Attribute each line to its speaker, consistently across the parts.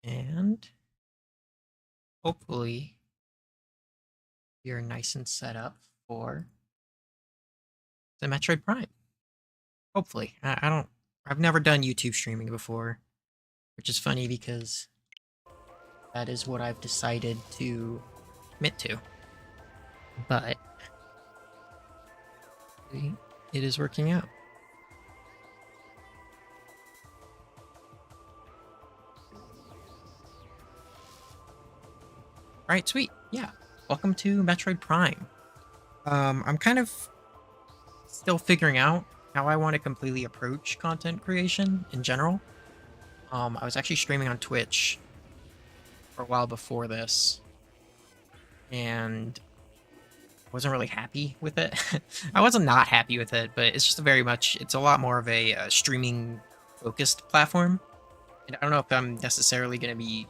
Speaker 1: And hopefully you're nice and set up for the Metroid Prime. Hopefully. I've never done YouTube streaming before, which is funny because that is what I've decided to commit to. But it is working out. All right, sweet. Yeah. Welcome to Metroid Prime. I'm kind of still figuring out how I want to completely approach content creation in general. I was actually streaming on Twitch for a while before this, and wasn't really happy with it. I wasn't not happy with it, but it's just it's a lot more of a streaming focused platform. And I don't know if I'm necessarily going to be,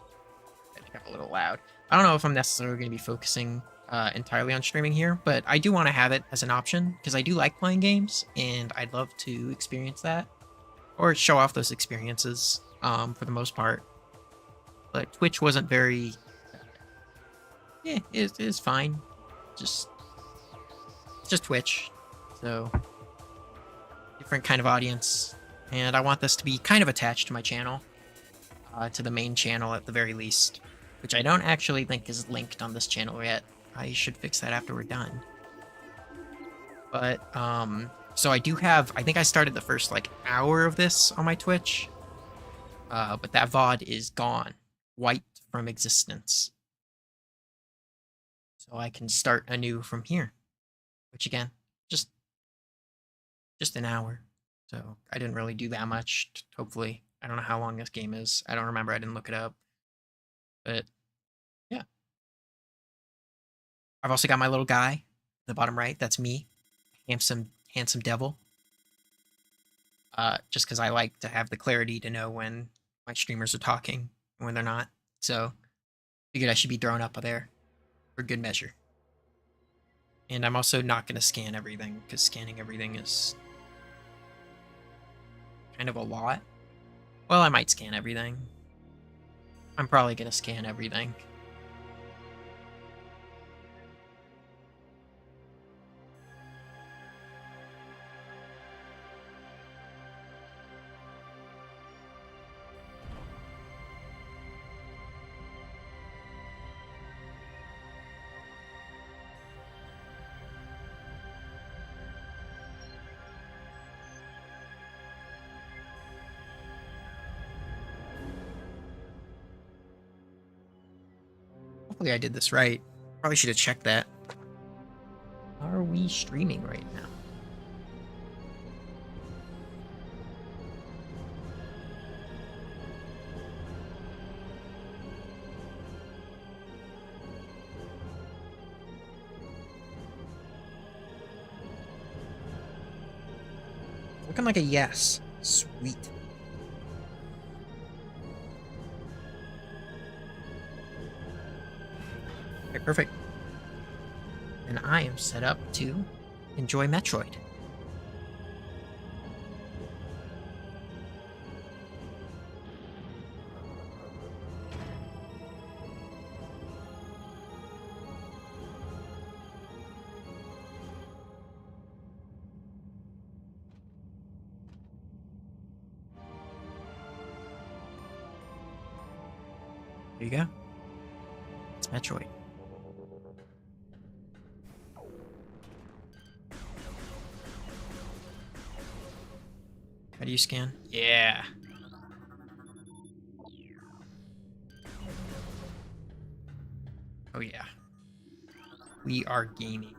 Speaker 1: I think I'm a little loud. I don't know if I'm necessarily going to be focusing entirely on streaming here, but I do want to have it as an option because I do like playing games and I'd love to experience that or show off those experiences for the most part. But Twitch wasn't very, it's fine. Just It's just Twitch, so different kind of audience. And I want this to be kind of attached to my channel, to the main channel at the very least, which I don't actually think is linked on this channel yet. I should fix that after we're done. But, so I think I started the first, like, hour of this on my Twitch, but that VOD is gone, wiped from existence. So I can start anew from here. Which again, just an hour. So I didn't really do that much, hopefully. I don't know how long this game is. I don't remember. I didn't look it up. But yeah. I've also got my little guy in the bottom right. That's me. Handsome devil. Just because I like to have the clarity to know when my streamers are talking and when they're not. So figured I should be thrown up there for good measure. And I'm also not going to scan everything, because scanning everything is kind of a lot. Well, I might scan everything. I'm probably going to scan everything. Hopefully I did this right. Probably should have checked that. Are we streaming right now? Looking like a yes. Sweet. Okay, perfect. And I am set up to enjoy Metroid. There you go. It's Metroid. How do you scan? Yeah. Oh yeah. We are gaming.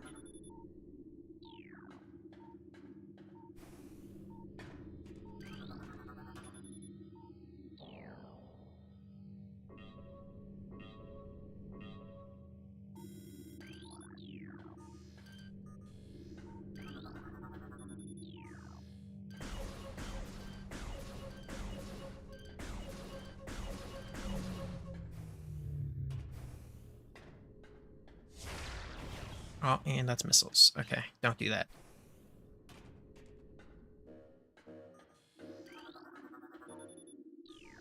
Speaker 1: Oh, and that's missiles. Okay, don't do that.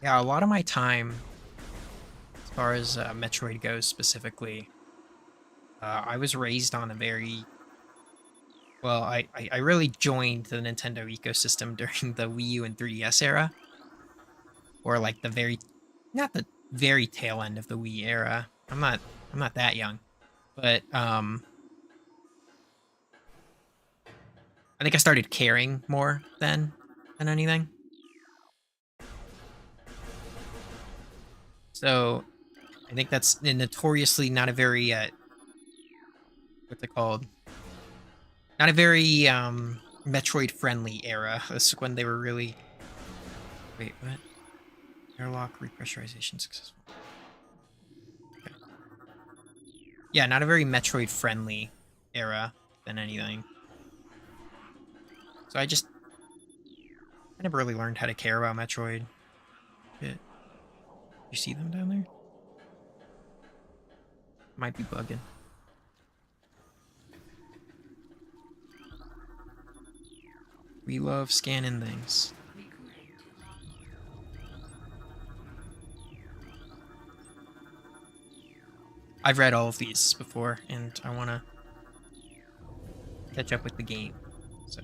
Speaker 1: Yeah, a lot of my time far as Metroid goes specifically, I was raised on a very well. I really joined the Nintendo ecosystem during the Wii U and 3DS era, or like the very not the very tail end of the Wii era. I'm not that young, but I think I started caring more then than anything. So I think that's notoriously not a very what's it called? Not a very Metroid friendly era. This is when they were really wait, what? Airlock repressurization successful. Okay. Yeah, not a very Metroid friendly era than anything. So I never really learned how to care about Metroid. You see them down there? Might be bugging. We love scanning things. I've read all of these before, and I want to catch up with the game. So.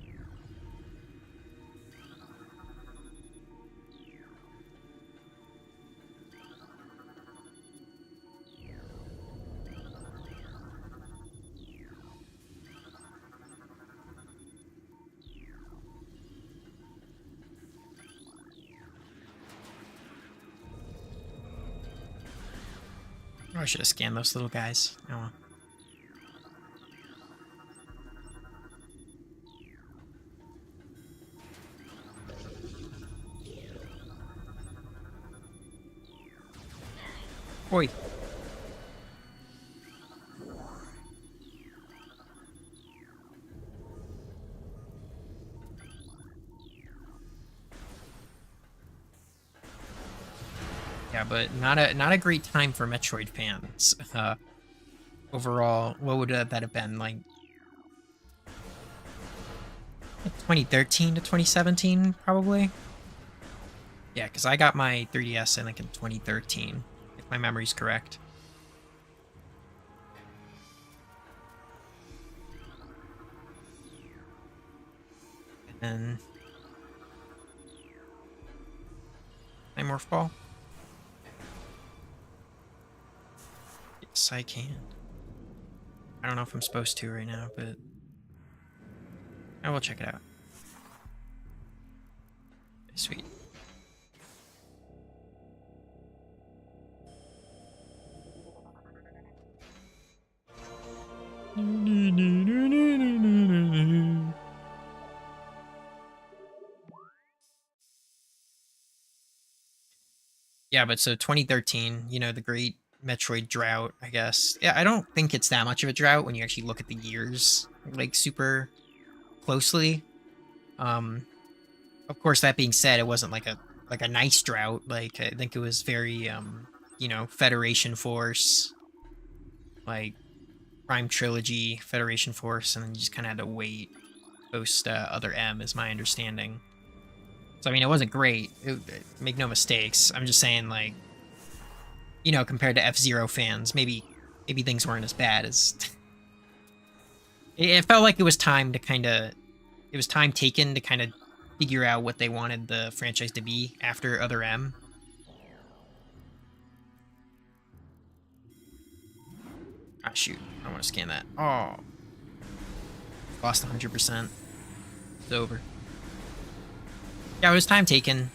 Speaker 1: Oh, I should have scanned those little guys. Oh well. Oi. Yeah, but not a great time for Metroid fans. Overall, what would that have been like? 2013 to 2017, probably. Yeah, because I got my 3DS I think in 2013, if my memory's correct. And then Morph Ball. Yes, I can. I don't know if I'm supposed to right now, but I will check it out. Sweet. Yeah, but so 2013, the great Metroid drought, I guess. Yeah, I don't think it's that much of a drought when you actually look at the years like super closely. Um of course that being said, it wasn't like a nice drought. Like I think it was very Federation Force, like Prime Trilogy, Federation Force, and then you just kind of had to wait post Other M is my understanding. So I mean, it wasn't great. Make no mistakes. I'm just saying, like, compared to F-Zero fans, maybe things weren't as bad as. It felt like it was time to it was time taken to kind of figure out what they wanted the franchise to be after Other M. Ah, shoot. I want to scan that. Oh. Lost 100%. It's over. Yeah, it was time taken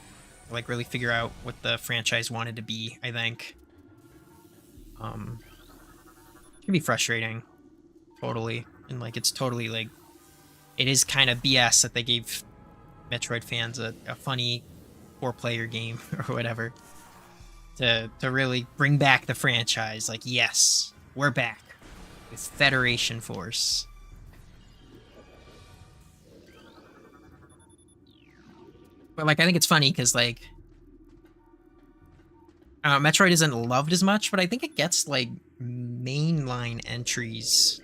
Speaker 1: to, like, really figure out what the franchise wanted to be, I think. It can be frustrating. Totally. And, like, it's totally, like, it is kind of BS that they gave Metroid fans a funny 4-player game or whatever to really bring back the franchise. Like, yes, we're back with Federation Force. But, like, I think it's funny because, like, Metroid isn't loved as much, but I think it gets, like, mainline entries.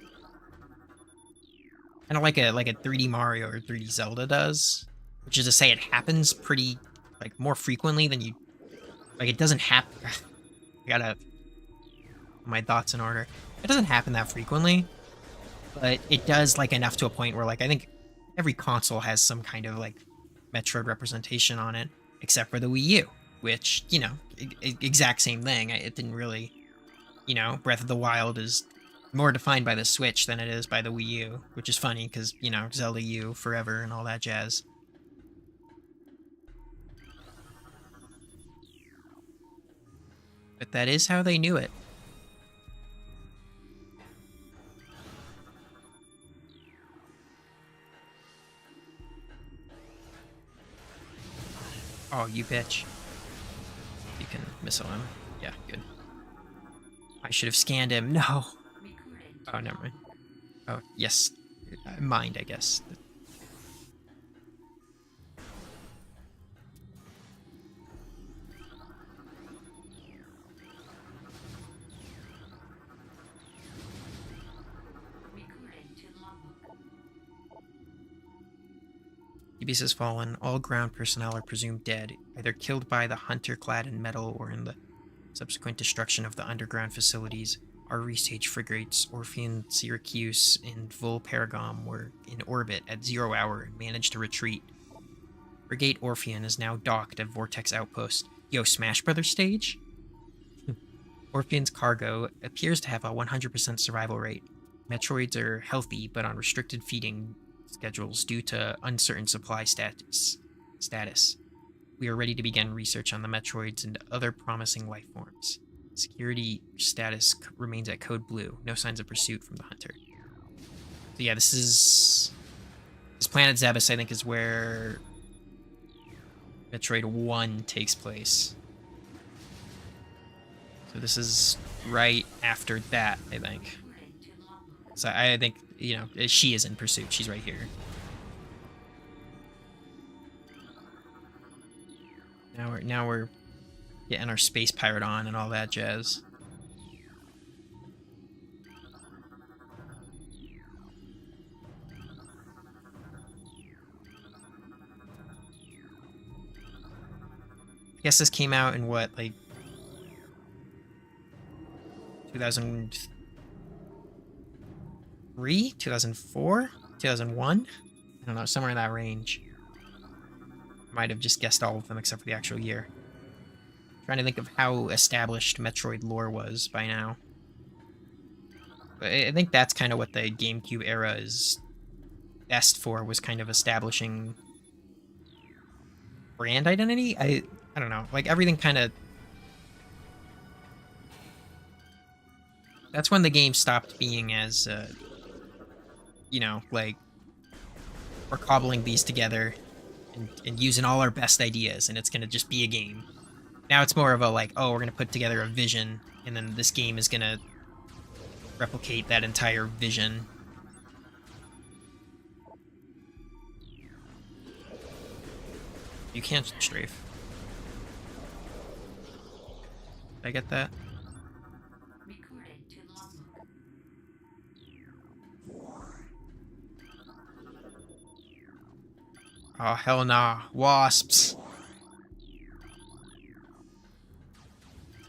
Speaker 1: Kind of like a 3D Mario or 3D Zelda does. Which is to say it happens pretty, like, more frequently than you... Like, it doesn't happen... I gotta my thoughts in order. It doesn't happen that frequently, but it does like enough to a point where like I think every console has some kind of like Metroid representation on it, except for the Wii U, which exact same thing. It didn't really, Breath of the Wild is more defined by the Switch than it is by the Wii U, which is funny because Zelda U forever and all that jazz. But that is how they knew it. Oh, you bitch. You can missile him. Yeah, good. I should have scanned him. No. Oh, never mind. Oh, yes. Mind, I guess. Ibis has fallen. All ground personnel are presumed dead, either killed by the hunter clad in metal or in the subsequent destruction of the underground facilities. Our research frigates, Orphean, Syracuse, and Vol Paragom, were in orbit at 0 hour and managed to retreat. Frigate Orphean is now docked at Vortex Outpost. Yo, Smash Brothers stage? Orphean's cargo appears to have a 100% survival rate. Metroids are healthy but on restricted feeding schedules due to uncertain supply status. We are ready to begin research on the Metroids and other promising life forms. Security status remains at code blue. No signs of pursuit from the hunter. So yeah, this planet Zebes, I think, is where Metroid 1 takes place. So this is right after that, I think. So I think, she is in pursuit. She's right here. Now we're getting our space pirate on and all that jazz. I guess this came out in what, like 2003, 2004, 2001? I don't know, somewhere in that range. Might have just guessed all of them except for the actual year. Trying to think of how established Metroid lore was by now. But I think that's kind of what the GameCube era is best for, was kind of establishing brand identity. I don't know, like everything kind of. That's when the game stopped being as, like we're cobbling these together and using all our best ideas, and it's gonna just be a game. Now it's more of a like, oh, we're gonna put together a vision, and then this game is gonna replicate that entire vision. You can't strafe. Did I get that? Oh, hell nah. Wasps.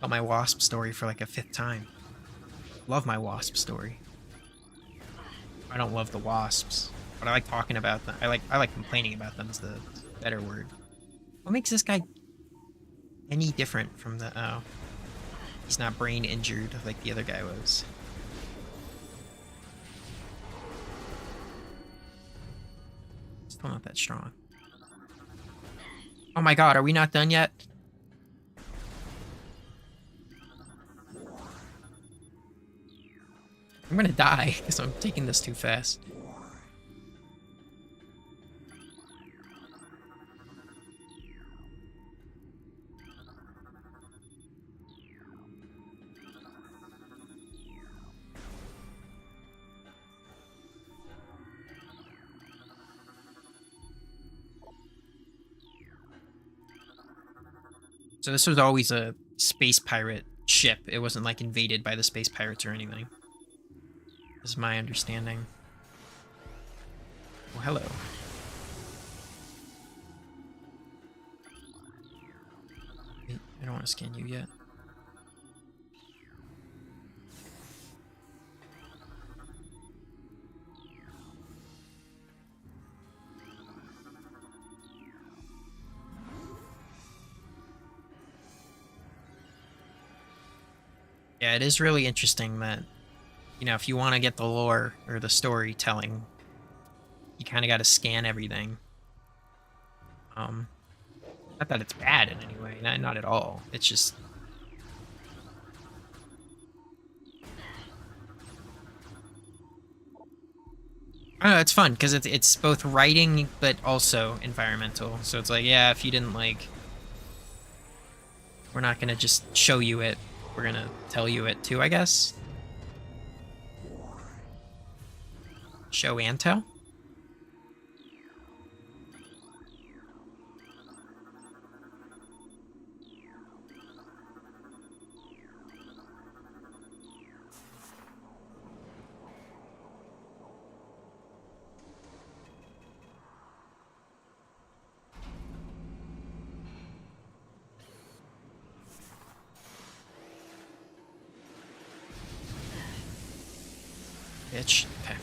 Speaker 1: Tell my wasp story for like a 5th time. Love my wasp story. I don't love the wasps, but I like talking about them. I like complaining about them is the better word. What makes this guy any different from the... Oh. He's not brain injured like the other guy was. Still not that strong. Oh my god, are we not done yet? I'm gonna die because I'm taking this too fast. So this was always a space pirate ship. It wasn't like invaded by the space pirates or anything. This is my understanding. Oh, hello. Wait, I don't want to scan you yet. Yeah, it is really interesting that, if you want to get the lore or the storytelling, you kind of got to scan everything. Um, Not that it's bad in any way, not at all. It's just I don't know, it's fun because it's both writing but also environmental. So it's like, yeah, if you didn't like, we're not gonna just show you it. We're gonna tell you it too, I guess. Show and tell. Bitch. Okay.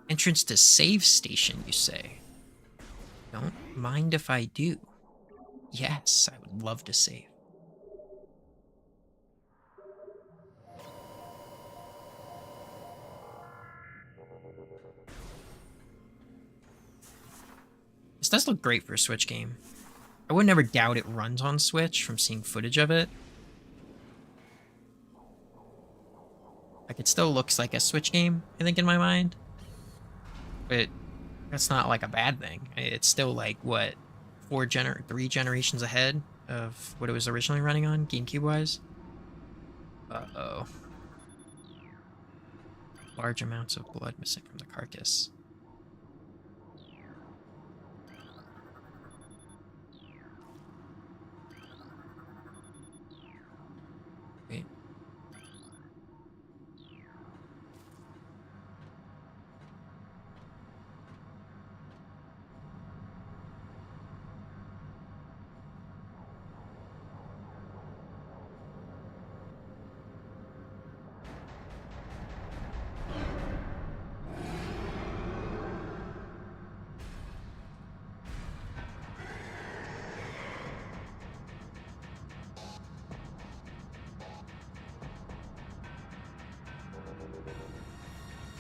Speaker 1: Entrance to save station, you say? Don't mind if I do. Yes, I would love to save. This does look great for a Switch game. I would never doubt it runs on Switch from seeing footage of it. Like, it still looks like a Switch game, I think, in my mind. But that's not, like, a bad thing. It's still, like, what, 3 generations ahead of what it was originally running on, GameCube-wise? Uh-oh. Large amounts of blood missing from the carcass. Wait.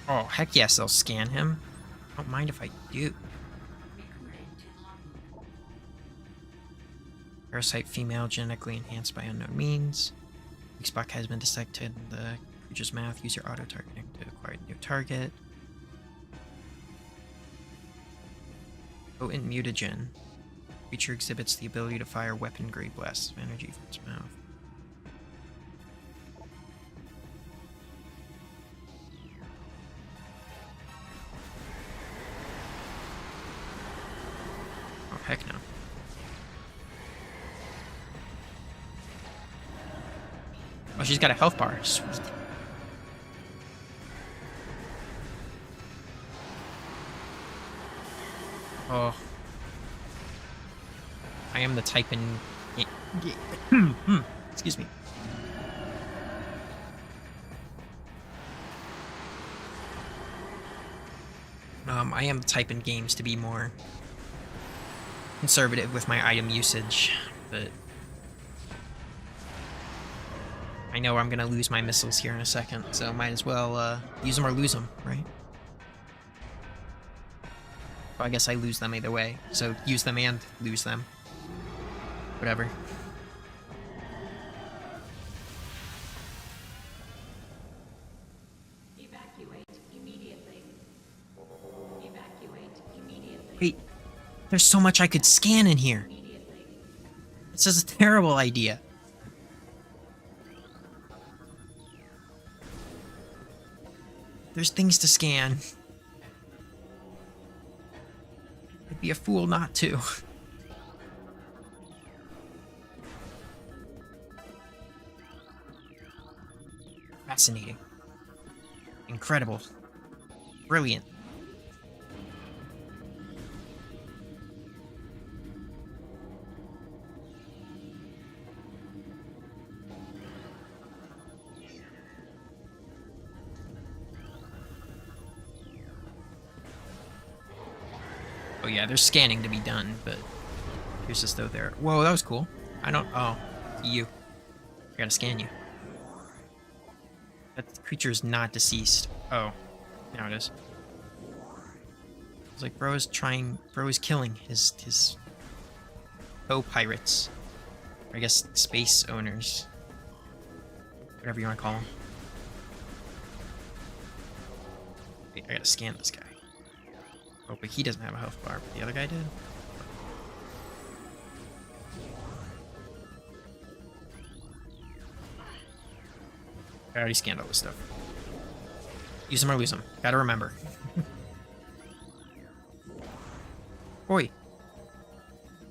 Speaker 1: Oh, heck yes, they'll scan him. I don't mind if I do. Parasite female genetically enhanced by unknown means. Weak spot has been detected in the creature's mouth. Use your auto targeting to acquire a new target. Potent mutagen. Creature exhibits the ability to fire weapon-grade blasts of energy from its mouth. Oh, heck no. Oh, she's got a health bar. Sweet. Oh. I am the type in... Excuse me. I am the type in games to be more conservative with my item usage, but I know I'm gonna lose my missiles here in a second, so might as well use them or lose them, right? Well, I guess I lose them either way, so use them and lose them. Whatever. Wait, there's so much I could scan in here. This is a terrible idea. There's things to scan. I'd be a fool not to. Fascinating. Incredible. Brilliant. Oh yeah, there's scanning to be done, but here's as though there. Whoa, that was cool. I don't. Oh, you. I gotta scan you. That creature is not deceased. Oh, now it is. It's like bro is killing his co-pirates. Or I guess space owners. Whatever you want to call them. Wait, I gotta scan this guy. Oh, but he doesn't have a health bar, but the other guy did? I already scanned all this stuff. Use them or lose them. Gotta remember. Oi.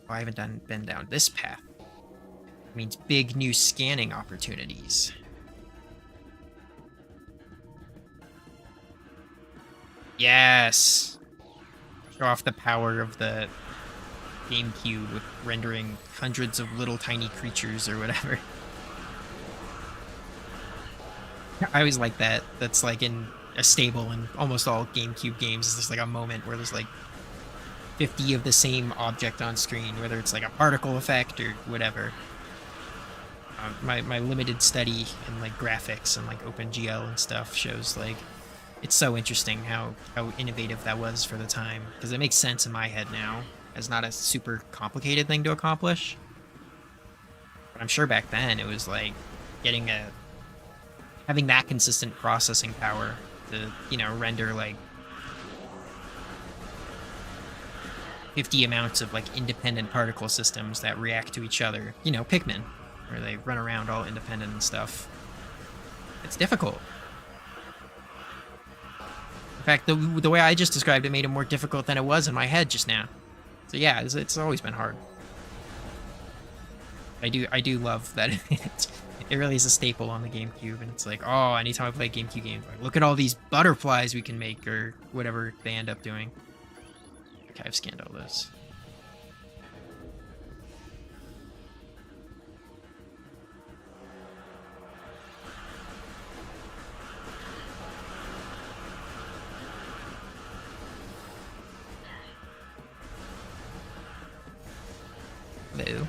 Speaker 1: Oh, I haven't been down this path. It means big new scanning opportunities. Yes! Show off the power of the GameCube with rendering hundreds of little tiny creatures or whatever. I always like that. That's like in a stable in almost all GameCube games. There's like a moment where there's like 50 of the same object on screen, whether it's like a particle effect or whatever. My limited study in like graphics and like OpenGL and stuff shows like it's so interesting how innovative that was for the time, because it makes sense in my head now as not a super complicated thing to accomplish. But I'm sure back then it was like having that consistent processing power to, you know, render like 50 amounts of like independent particle systems that react to each other. You know, Pikmin, where they run around all independent and stuff. It's difficult. In fact, the way I just described it made it more difficult than it was in my head just now. So yeah, it's always been hard. I do love that it really is a staple on the GameCube, and it's like, oh, anytime I play GameCube games, like, look at all these butterflies we can make, or whatever they end up doing. Okay, I've scanned all those. Hello.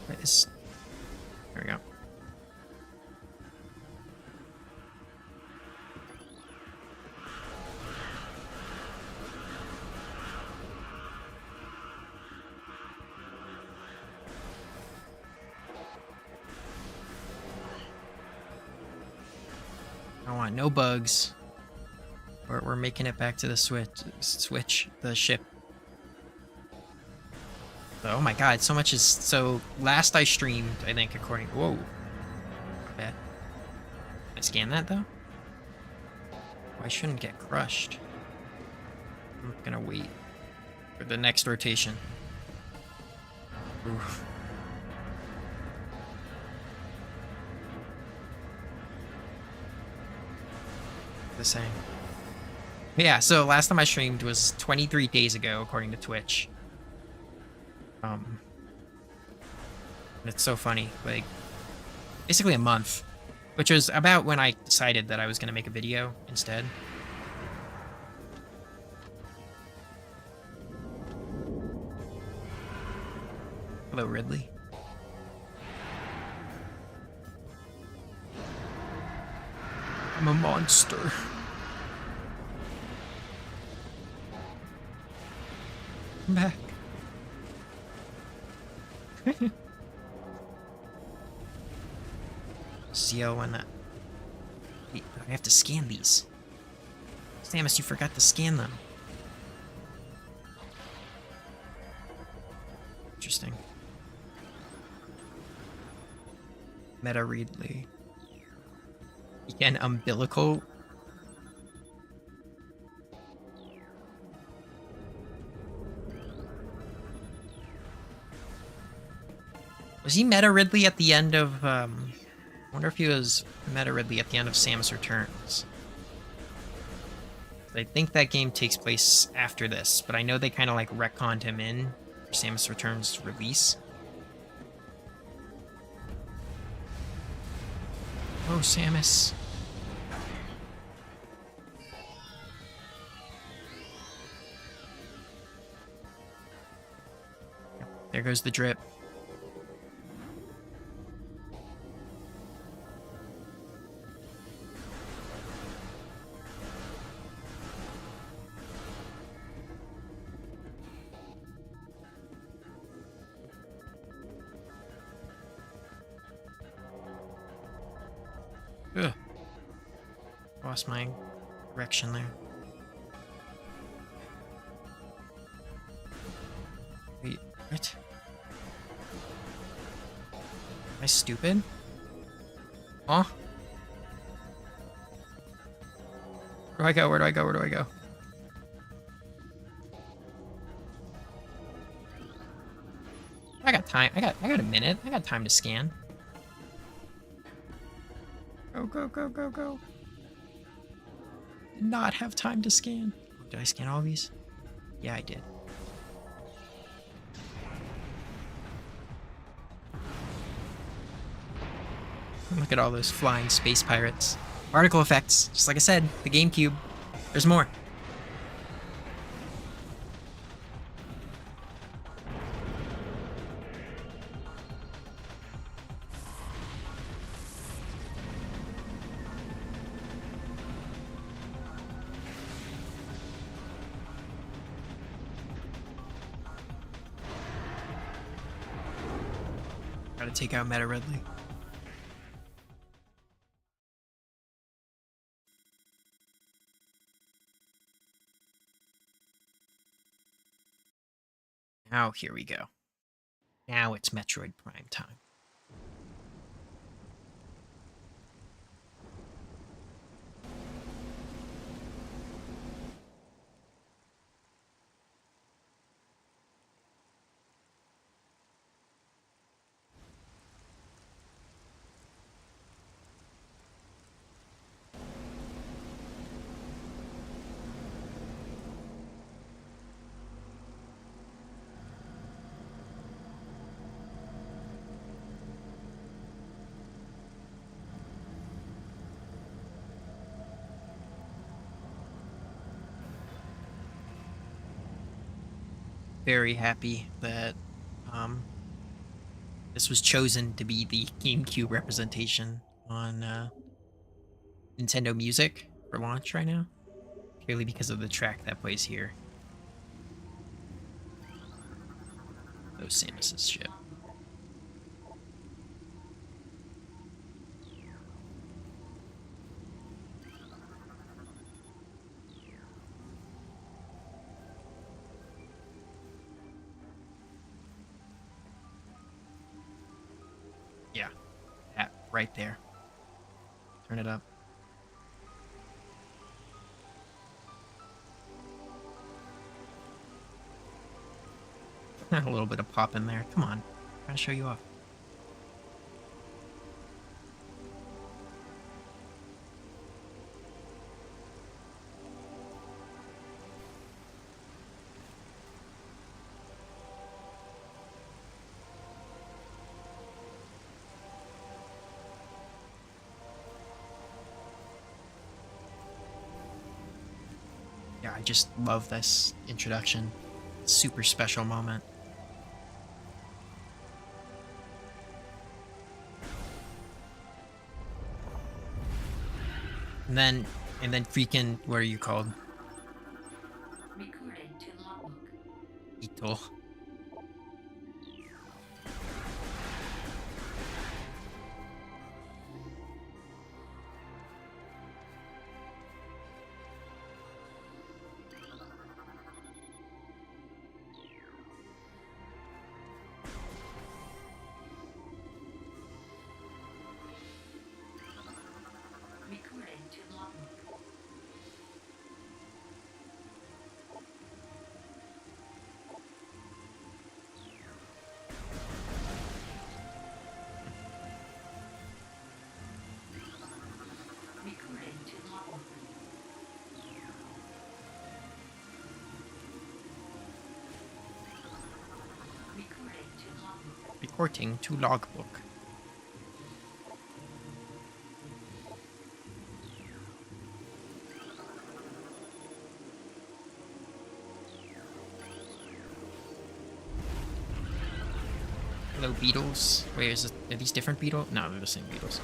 Speaker 1: There we go. I want no bugs. We're making it back to the the ship. Oh my god, so much is... So, last I streamed, I think, according... Whoa. Not bad. Can I scan that, though? Oh, I shouldn't get crushed. I'm gonna wait for the next rotation. Oof. The same. Yeah, so last time I streamed was 23 days ago, according to Twitch. It's so funny, like, basically a month, which was about when I decided that I was going to make a video instead. Hello, Ridley. I'm a monster. I'm back. ZO when that... Wait, I have to scan these. Samus, you forgot to scan them. Interesting. Meta Readly. Again, umbilical. Was he Meta Ridley at the end of, I wonder if he was Meta Ridley at the end of Samus Returns. I think that game takes place after this, but I know they kind of like retconned him in for Samus Returns release. Oh, Samus. There goes the drip. Ugh. Lost my direction there. Wait, what? Am I stupid? Huh? Where do I go? Where do I go? Where do I go? I got time. I got a minute. I got time to scan. Go, go, go, go, go. Did not have time to scan. Did I scan all these? Yeah, I did. Look at all those flying space pirates. Particle effects, just like I said, the GameCube. There's more. Gotta take out Meta Ridley. Now here we go. Now it's Metroid Prime time. Very happy that this was chosen to be the GameCube representation on Nintendo Music for launch right now, purely because of the track that plays here. Oh, Samus's ship. Yeah, that right there. Turn it up. A little bit of pop in there. Come on, I'm trying to show you off. Yeah, I just love this introduction. Super special moment. And then freaking, what are you called?
Speaker 2: Recording to logbook.
Speaker 1: Ito.
Speaker 2: Recording to logbook.
Speaker 1: Reporting to logbook. Hello, beetles. Wait, are these different beetles? No, they're the same beetles.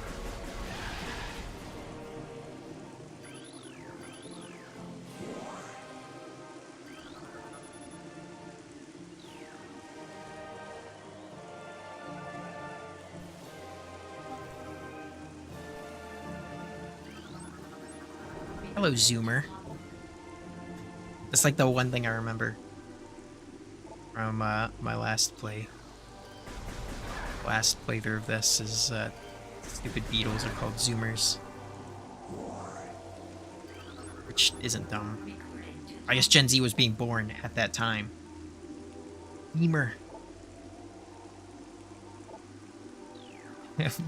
Speaker 1: Hello, Zoomer. That's like the one thing I remember from my last playthrough of this is stupid beetles are called Zoomers. Which isn't dumb. I guess Gen Z was being born at that time. Beamer.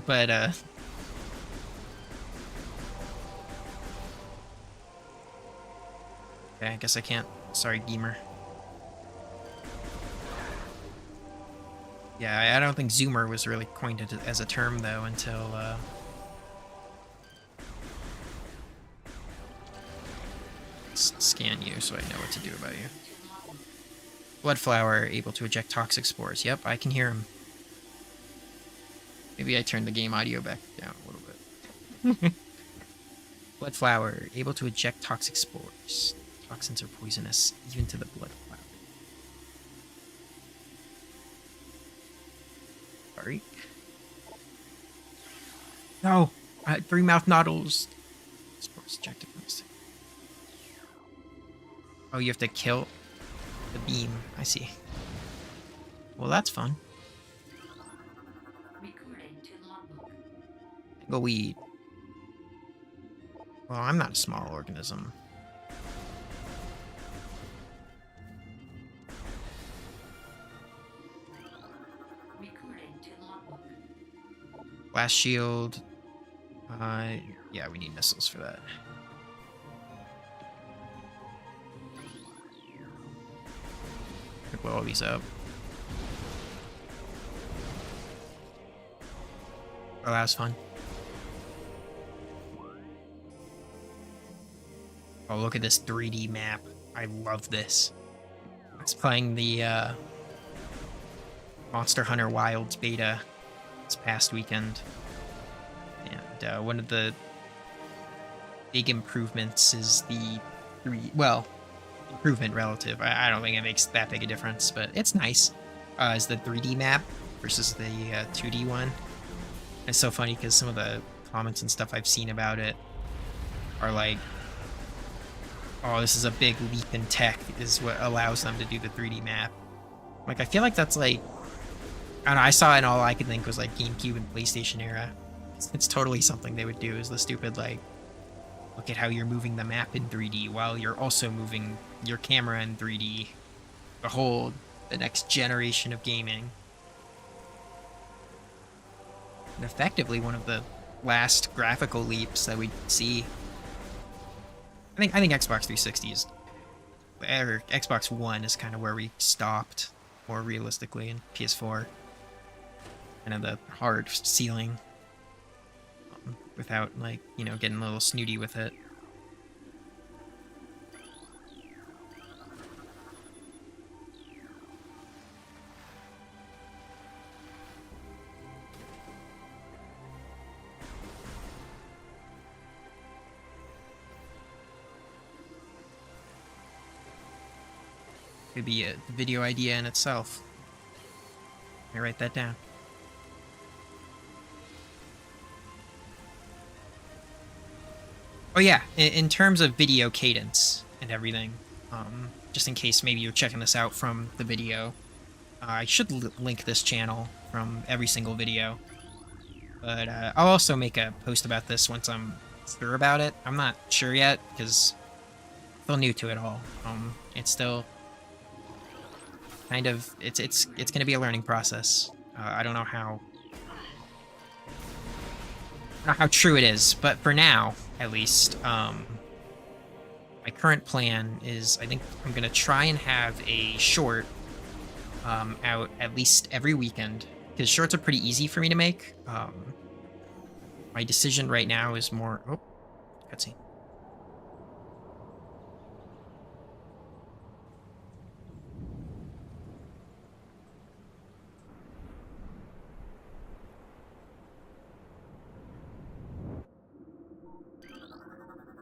Speaker 1: But okay, I guess I can't. Sorry, Gamer. Yeah, I don't think Zoomer was really coined as a term, though, until, scan you so I know what to do about you. Bloodflower, able to eject toxic spores. Yep, I can hear him. Maybe I turned the game audio back down a little bit. Bloodflower, able to eject toxic spores. Toxins are poisonous, even to the blood flower. Sorry. No! I had 3 mouth nodules. Spores ejected from this. Oh, you have to kill the beam. I see. Well, that's fun. Go weed. Well, I'm not a small organism. Blast shield. Yeah, we need missiles for that. Gonna blow all these up. Oh, that was fun. Oh, look at this 3D map. I love this. I was playing the Monster Hunter Wilds beta this past weekend. And one of the big improvements is the improvement relative. I don't think it makes that big a difference, but it's nice. Is the 3D map versus the 2D one. It's so funny because some of the comments and stuff I've seen about it are like, oh, this is a big leap in tech, is what allows them to do the 3D map. Like, I feel like that's like, I don't know, I saw it and all I could think was like GameCube and PlayStation era. It's totally something they would do, is the stupid, like, look at how you're moving the map in 3D while you're also moving your camera in 3D. Behold, the next generation of gaming. And effectively one of the last graphical leaps that we see. I think Xbox 360 is, or Xbox One is kind of where we stopped, more realistically, in PS4. Kind of the hard ceiling, without, like, you know, getting a little snooty with it. Could be a video idea in itself. Let me write that down. Oh yeah, in terms of video cadence and everything, just in case maybe you're checking this out from the video, I should link this channel from every single video. But I'll also make a post about this once I'm sure about it. I'm not sure yet, because I'm still new to it all. It's still kind of, it's going to be a learning process. I don't know how true it is, but for now, at least, my current plan is, I think I'm going to try and have a short out at least every weekend because shorts are pretty easy for me to make. My decision right now is more... Oh, cutscene.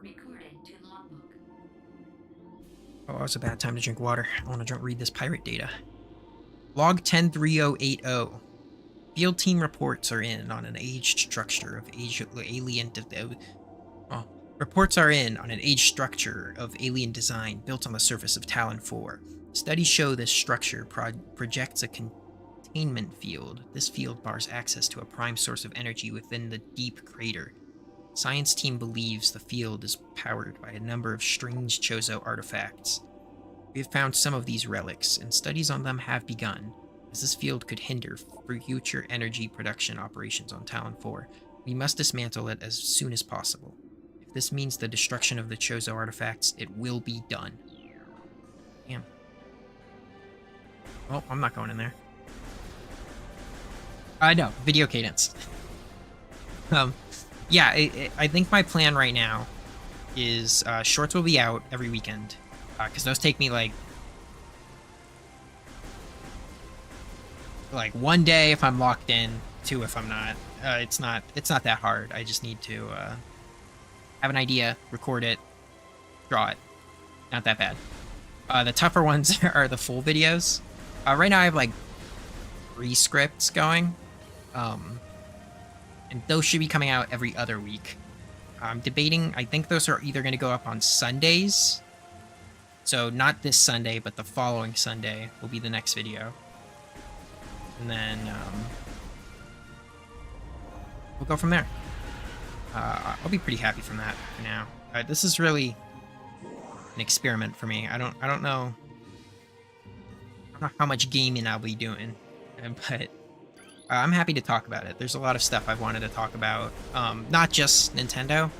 Speaker 2: Recording to logbook.
Speaker 1: Oh, it's a bad time to drink water. I want to read this pirate data. Log 103080. Field team reports are in on an aged structure of alien... Reports are in on an aged structure of alien design built on the surface of Talon 4. Studies show this structure projects a containment field. This field bars access to a prime source of energy within the deep crater. Science team believes the field is powered by a number of strange Chozo artifacts. We have found some of these relics, and studies on them have begun, as this field could hinder future energy production operations on Talon 4. We must dismantle it as soon as possible. If this means the destruction of the Chozo artifacts, it will be done. Damn. Well, I'm not going in there. No, video cadence. Yeah, I think my plan right now is shorts will be out every weekend, because those take me like one day if I'm locked in, 2 if I'm not. It's not that hard. I just need to have an idea, record it, draw it. Not that bad. The tougher ones are the full videos. Right now I have like 3 scripts going. And those should be coming out every other week. I'm debating, I think those are either going to go up on Sundays. So not this Sunday, but the following Sunday will be the next video. And then we'll go from there. I'll be pretty happy from that for now. This is really an experiment for me. I don't know how much gaming I'll be doing, but I'm happy to talk about it. There's a lot of stuff I've wanted to talk about. Not just Nintendo,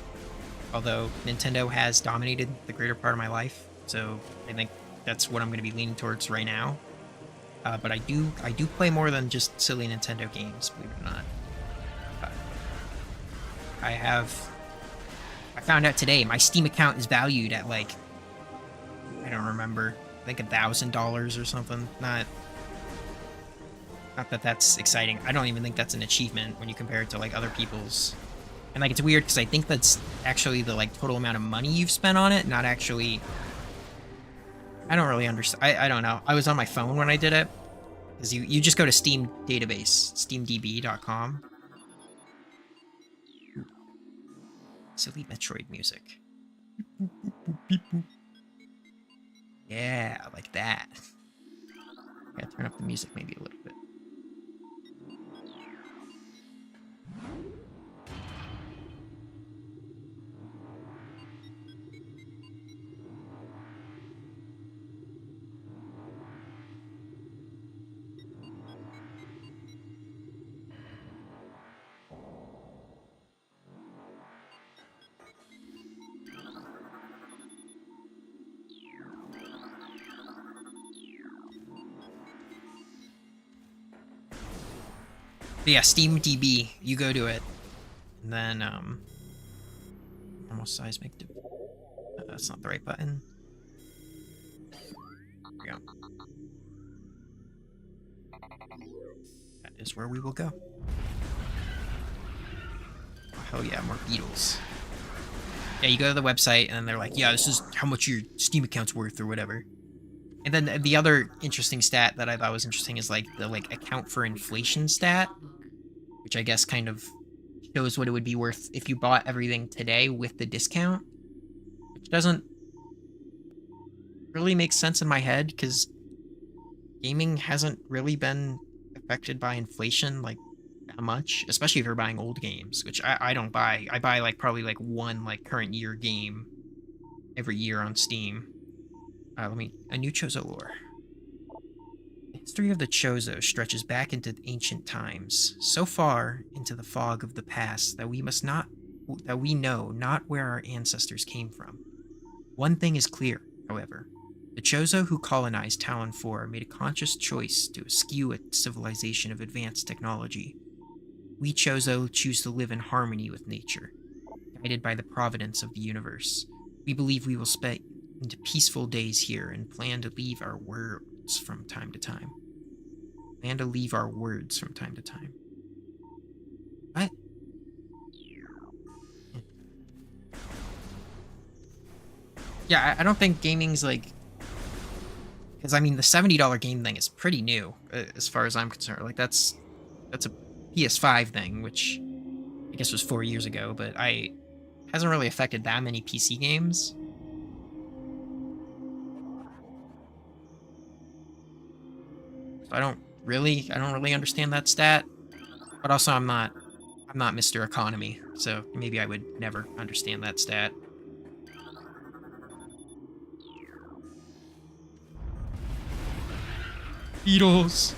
Speaker 1: although Nintendo has dominated the greater part of my life. So I think that's what I'm going to be leaning towards right now. But I do play more than just silly Nintendo games, believe it or not. I found out today my Steam account is valued at like, I don't remember, I think $1,000 or something. Not that that's exciting. I don't even think that's an achievement when you compare it to like other people's. And like it's weird because I think that's actually the like total amount of money you've spent on it, not actually. I don't really understand. I don't know. I was on my phone when I did it. Because you just go to Steam database, steamdb.com. Silly Metroid music. Yeah, like that. Gotta turn up the music maybe a little bit. But yeah, SteamDB, you go to it, and then almost seismic. That's not the right button. There we go. That is where we will go. Oh, hell yeah, more beetles. Yeah, you go to the website, and they're like, yeah, this is how much your Steam account's worth, or whatever. And then the other interesting stat that I thought was interesting is like the account for inflation stat, which I guess kind of shows what it would be worth if you bought everything today with the discount, which doesn't really make sense in my head because gaming hasn't really been affected by inflation like that much, especially if you're buying old games, which I don't buy. I buy probably one current year game every year on Steam. A new Chozo lore. The history of the Chozo stretches back into ancient times, so far into the fog of the past that we know not where our ancestors came from. One thing is clear, however. The Chozo who colonized Talon 4 made a conscious choice to eschew a civilization of advanced technology. We Chozo choose to live in harmony with nature, guided by the providence of the universe. We believe we will spend peaceful days here and plan to leave our words from time to time. Plan to leave our words from time to time. What? Yeah, I don't think gaming's like... Because, I mean, the $70 game thing is pretty new, as far as I'm concerned. Like, that's a PS5 thing, which I guess was 4 years ago, but hasn't really affected that many PC games. So I don't really understand that stat. But also I'm not Mr. Economy, so maybe I would never understand that stat. Beatles.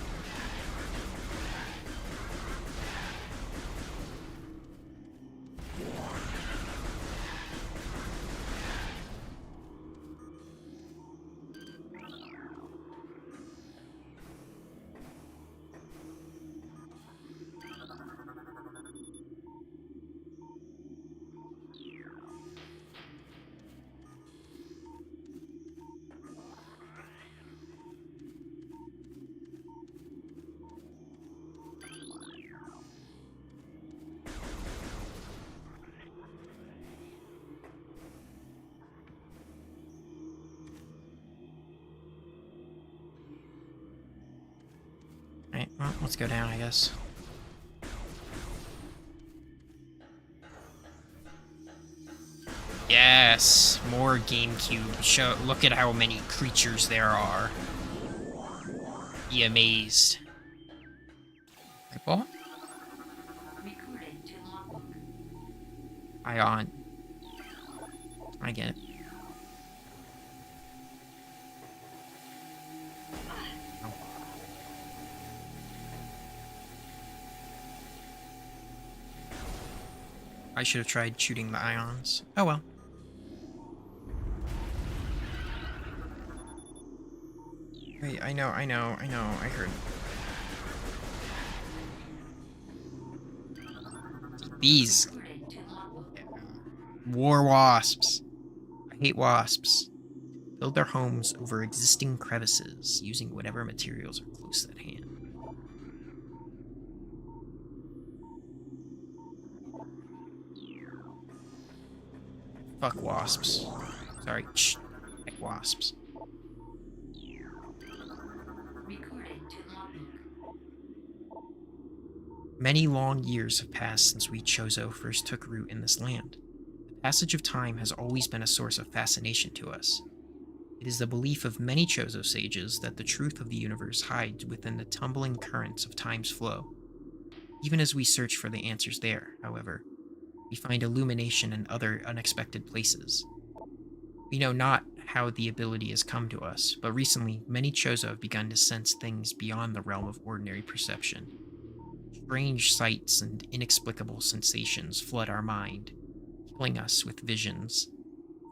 Speaker 1: Alright, well, let's go down, I guess. Yes, more GameCube. Look at how many creatures there are. Be amazed. Ripple?
Speaker 2: Recorded to logbook.
Speaker 1: Ion. I get it. Oh. I should have tried shooting the ions. Oh well. Wait, I know, I heard. Bees.
Speaker 2: Recorded to logbook.
Speaker 1: War wasps. I hate wasps. Build their homes over existing crevices using whatever materials are close at hand. Fuck wasps. Sorry, shh. Heck wasps.
Speaker 2: Recorded to logbook.
Speaker 1: Many long years have passed since we Chozo first took root in this land. The passage of time has always been a source of fascination to us. It is the belief of many Chozo sages that the truth of the universe hides within the tumbling currents of time's flow. Even as we search for the answers there, however, we find illumination in other unexpected places. We know not how the ability has come to us, but recently many Chozo have begun to sense things beyond the realm of ordinary perception. Strange sights and inexplicable sensations flood our mind, filling us with visions.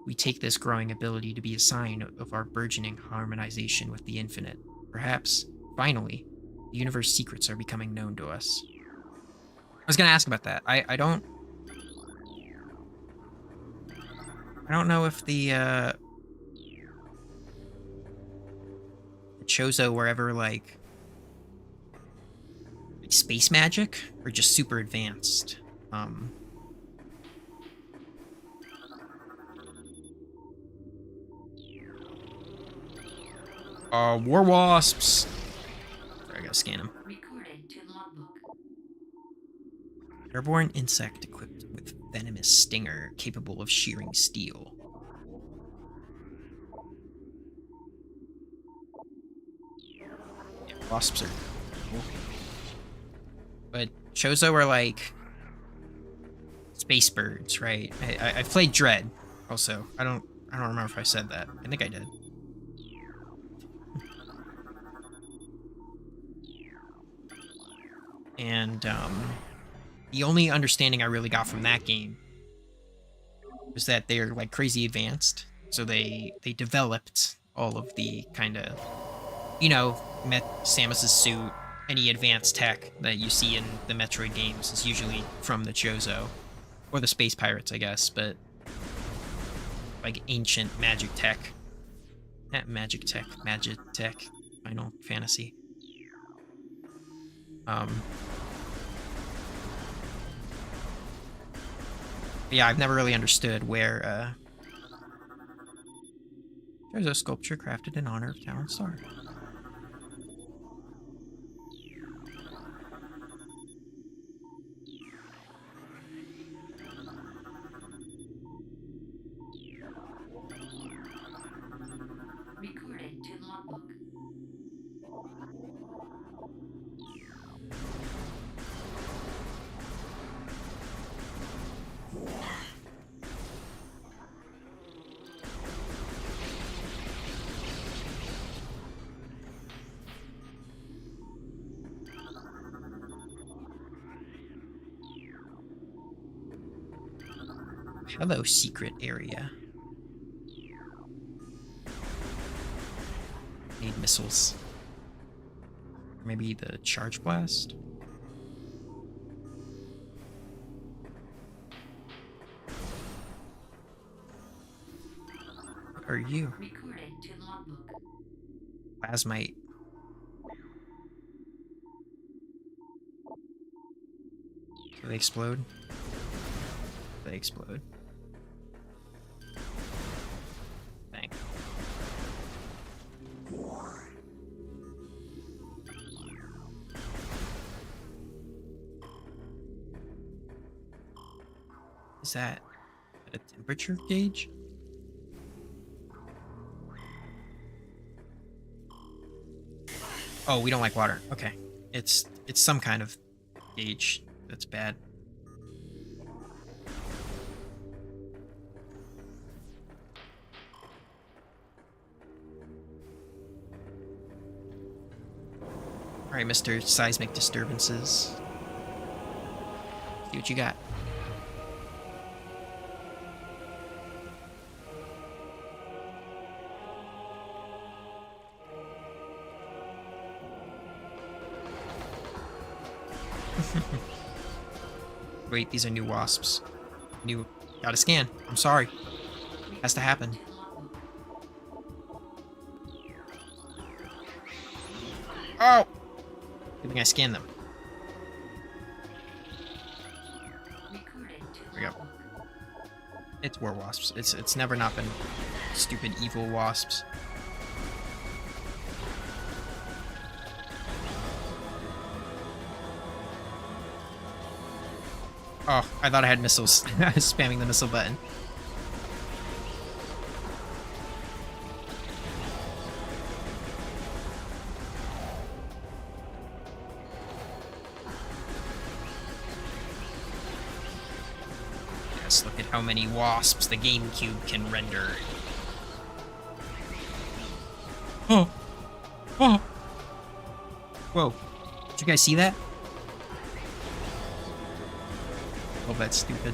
Speaker 1: We take this growing ability to be a sign of our burgeoning harmonization with the infinite. Perhaps, finally, the universe's secrets are becoming known to us. I was going to ask about that. I don't know if the Chozo were ever like space magic or just super advanced. War wasps. Sorry, I gotta scan them.
Speaker 2: Recorded to logbook.
Speaker 1: Airborne insect equipped with venomous stinger capable of shearing steel. Yeah, wasps are cool. But Chozo are like space birds, right? I've played Dread also. I don't remember if I said that. I think I did. And the only understanding I really got from that game was that they're like crazy advanced. So they developed all of the kind of, Samus's suit, any advanced tech that you see in the Metroid games is usually from the Chozo. Or the Space Pirates, I guess, but like ancient magic tech. Not magic tech, Final Fantasy. Yeah, I've never really understood where there's a sculpture crafted in honor of Talon Star.
Speaker 2: Recording to logbook.
Speaker 1: Hello, secret area. Need missiles. Maybe the charge blast? What are you?
Speaker 2: Recording to logbook.
Speaker 1: Plasmite. Do they explode? They explode. Bang. Is that a temperature gauge? Oh, we don't like water. Okay. It's some kind of gauge that's bad. Alright, Mr. Seismic Disturbances. See what you got. Wait, these are new wasps. Gotta scan. I'm sorry. Has to happen. Oh! Good thing I scanned them. There we go. It's war wasps. It's never not been stupid evil wasps. Oh, I thought I had missiles. I was spamming the missile button. Yes, look at how many wasps the GameCube can render. Oh! Oh! Whoa. Did you guys see that? Oh, that's stupid.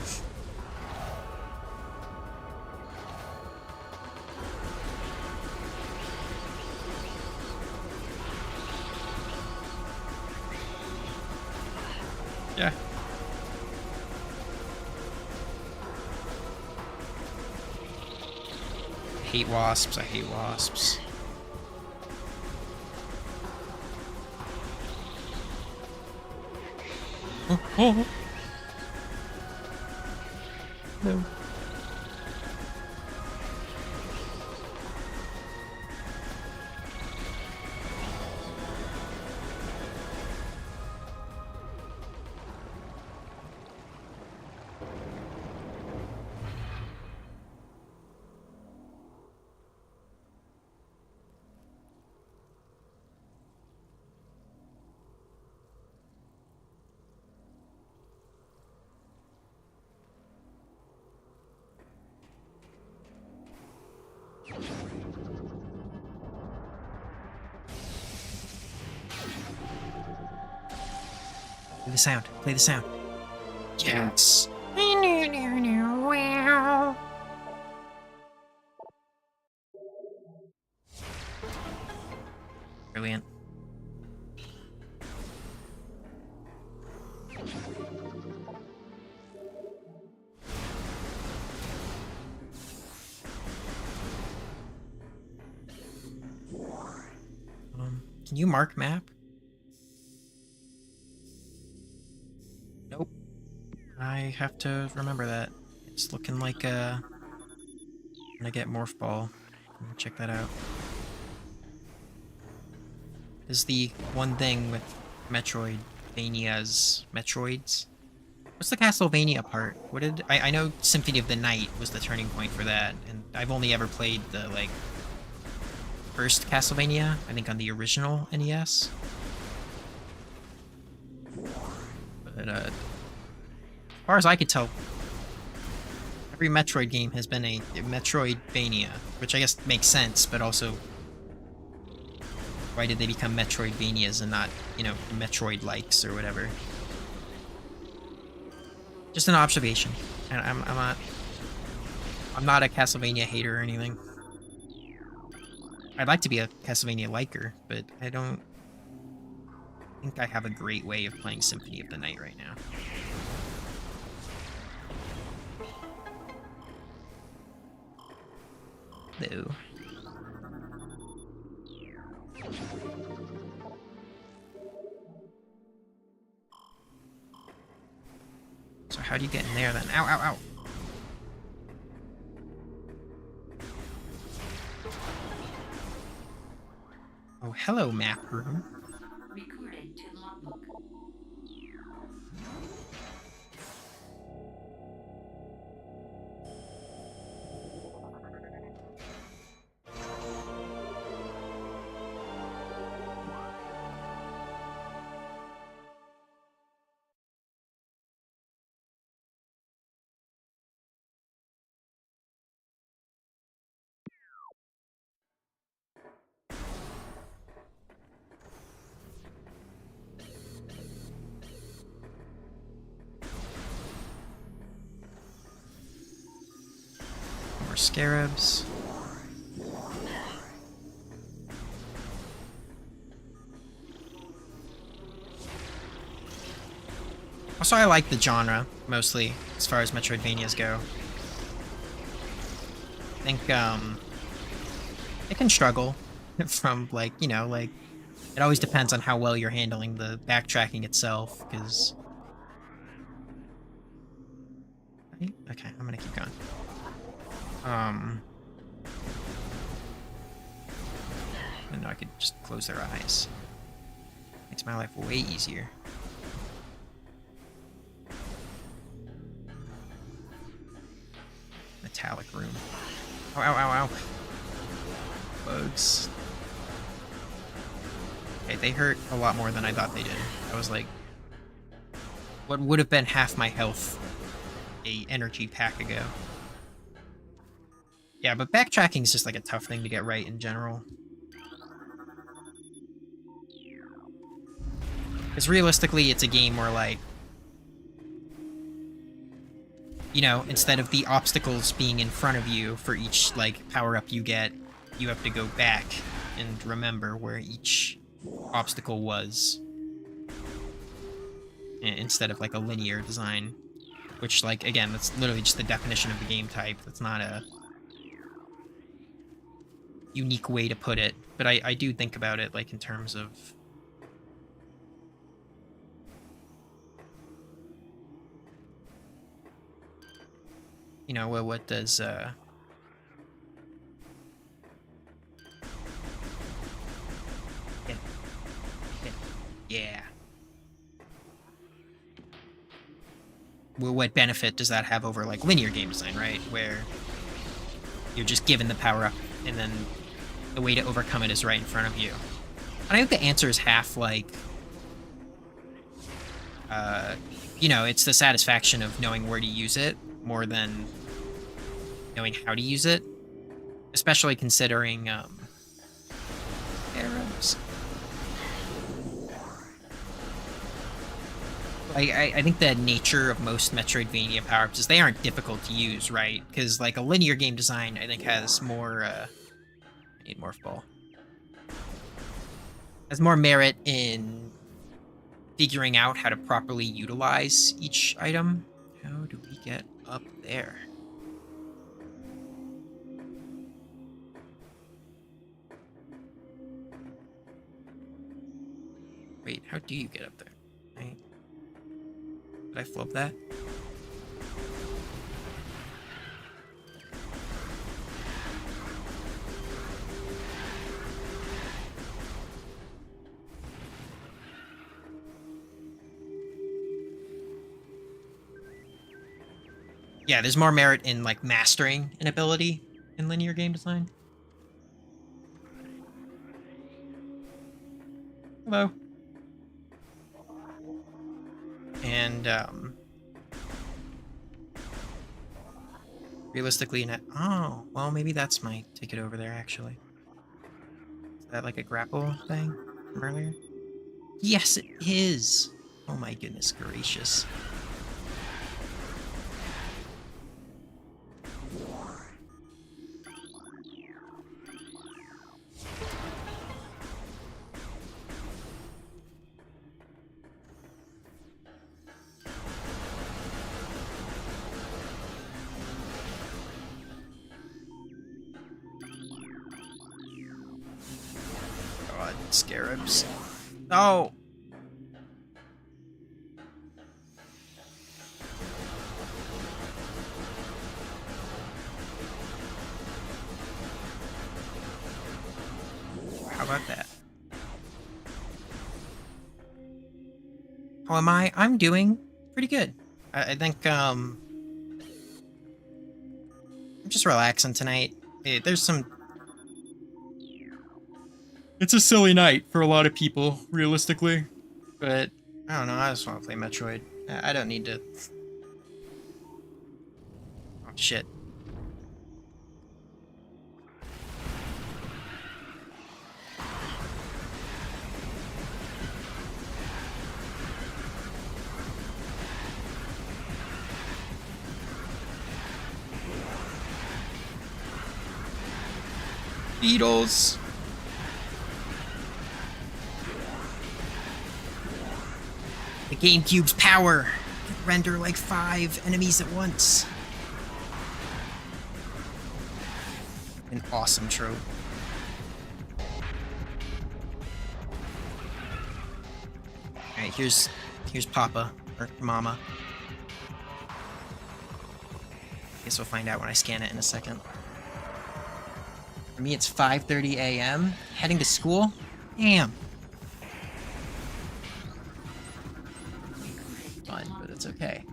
Speaker 1: Yeah. I hate wasps. I hate wasps. Oh, oh. No. Play the sound. Play the sound. Yes. Brilliant. Can you mark map? Nope. I have to remember that. It's looking like I'm gonna get Morph Ball. Let me check that out. This is the one thing with Metroids. What's the Castlevania part? What did I know Symphony of the Night was the turning point for that, and I've only ever played the like first Castlevania, I think on the original NES. But as far as I could tell, every Metroid game has been a Metroidvania, which I guess makes sense, but also why did they become Metroidvanias and not, you know, Metroid-likes or whatever? Just an observation. And I'm not a Castlevania hater or anything. I'd like to be a Castlevania liker, but I don't think I have a great way of playing Symphony of the Night right now. Hello. So how do you get in there then? Ow, ow, ow. Oh, hello, map room.
Speaker 2: Recording to logbook.
Speaker 1: More scarabs. Also, I like the genre, mostly, as far as Metroidvanias go. I think, it can struggle from, like, you know, like, it always depends on how well you're handling the backtracking itself, because... Okay, I'm gonna keep going. And now I could just close their eyes. Makes my life way easier. Metallic room. Ow, ow, ow, ow. Bugs. Okay, they hurt a lot more than I thought they did. I was like... What would have been half my health a energy pack ago. Yeah, but backtracking is just like a tough thing to get right in general. Because realistically, it's a game where, like, you know, instead of the obstacles being in front of you for each, like, power-up you get, you have to go back and remember where each obstacle was. Instead of, like, a linear design. Which, like, again, that's literally just the definition of the game type. That's not a unique way to put it. But I do think about it, like, in terms of... You know, what does, Yeah. Well, what benefit does that have over, like, linear game design, right? Where you're just given the power-up, and then the way to overcome it is right in front of you. And I think the answer is half, like... you know, it's the satisfaction of knowing where to use it, more than knowing how to use it. Especially considering, arrows. I think the nature of most Metroidvania power-ups is they aren't difficult to use, right? Because, like, a linear game design, I think, has more, I need Morph Ball. has more merit in figuring out how to properly utilize each item. How do we get up there? Wait, how do you get up there? Did I flub that? Yeah, there's more merit in, like, mastering an ability in linear game design. Hello. And, realistically, oh, well, maybe that's my ticket over there, actually. Is that, like, a grapple thing from earlier? Yes, it is! Oh my goodness gracious. God, scarabs. No! How about that? How am I? I'm doing pretty good. I think, I'm just relaxing tonight. There's some... It's a silly night for a lot of people, realistically. But, I don't know, I just want to play Metroid. I don't need to... Oh, shit. Beetles! The GameCube's power can render like 5 enemies at once. An awesome trope. Alright, here's Papa, or Mama. Guess we'll find out when I scan it in a second. For me, it's 5:30 a.m. Heading to school? Damn. Fun, but it's okay.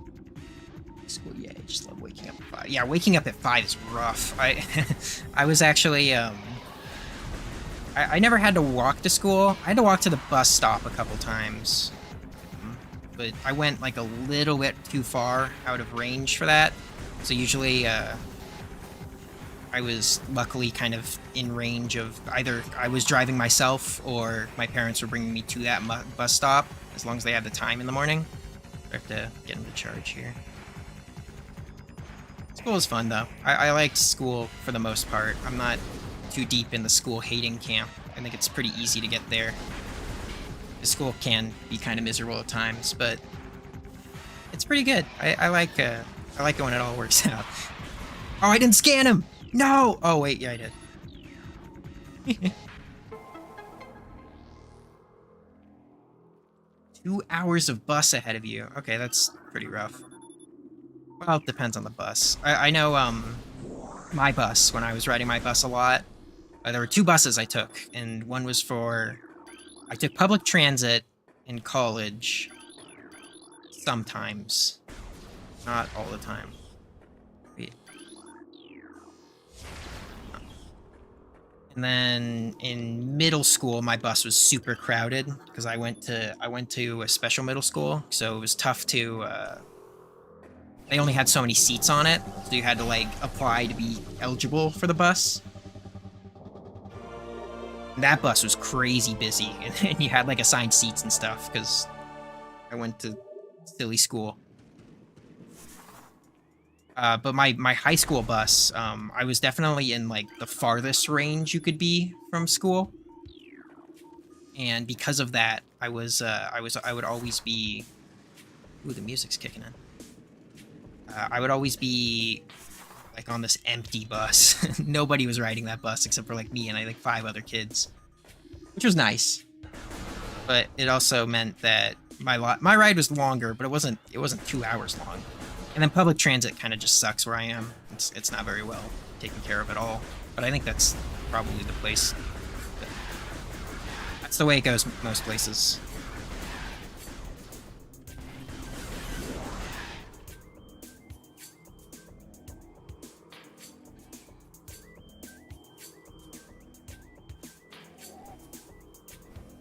Speaker 1: School, yeah, I just love waking up at 5. Yeah, waking up at 5 is rough. I was actually, I never had to walk to school. I had to walk to the bus stop a couple times. But I went, like, a little bit too far out of range for that. So usually, I was luckily kind of in range of either I was driving myself or my parents were bringing me to that bus stop, as long as they had the time in the morning. I have to get them to charge here. School was fun, though. I liked school for the most part. I'm not too deep in the school hating camp. I think it's pretty easy to get there. The school can be kind of miserable at times, but it's pretty good. I like it when it all works out. Oh, I didn't scan him! No! Oh, wait, yeah, I did. 2 hours of bus ahead of you. Okay, that's pretty rough. Well, it depends on the bus. I know, my bus, when I was riding my bus a lot, there were 2 buses I took, and one was for... I took public transit in college sometimes. Not all the time. Wait. And then in middle school, my bus was super crowded because I went to a special middle school, so it was tough to. They only had so many seats on it, so you had to like apply to be eligible for the bus. And that bus was crazy busy, and you had like assigned seats and stuff because I went to silly school. But my high school bus, I was definitely in, like, the farthest range you could be from school. and because of that, I would always be. Ooh, the music's kicking in. I would always be like on this empty bus. Nobody was riding that bus except for like me and I think 5 other kids, which was nice. But it also meant that my ride was longer, but it wasn't 2 hours long. And then public transit kind of just sucks where I am. It's not very well taken care of at all. But I think that's probably the place. That's the way it goes most places.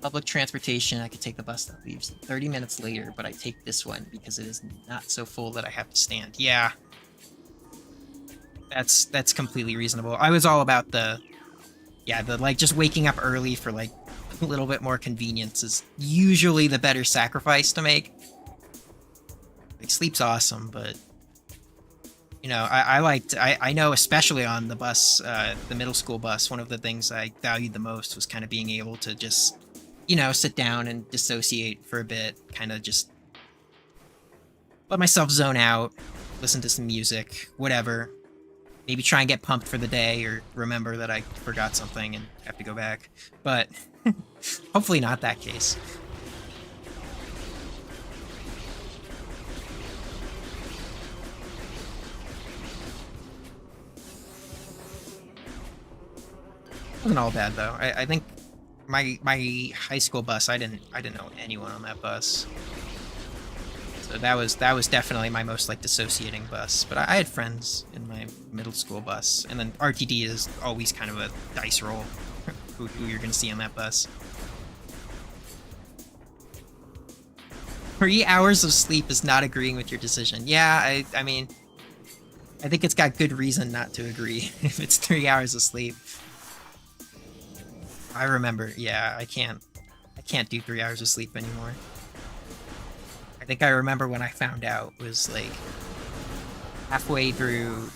Speaker 1: Public transportation, I could take the bus that leaves 30 minutes later, but I take this one because it is not so full that I have to stand. Yeah. That's completely reasonable. I was all about the like just waking up early for like a little bit more convenience is usually the better sacrifice to make. Like sleep's awesome, but I know especially on the bus, the middle school bus, one of the things I valued the most was kind of being able to just sit down and dissociate for a bit, kind of just let myself zone out, listen to some music, whatever. Maybe try and get pumped for the day or remember that I forgot something and have to go back. But hopefully not that case. Wasn't all bad though. I think my high school bus, I didn't know anyone on that bus. So that was definitely my most like dissociating bus. But I had friends in my middle school bus, and then RTD is always kind of a dice roll who you're gonna see on that bus. 3 hours of sleep is not agreeing with your decision. Yeah, I mean, I think it's got good reason not to agree if it's 3 hours of sleep. I remember, yeah, I can't do 3 hours of sleep anymore. I think I remember when I found out was like halfway through,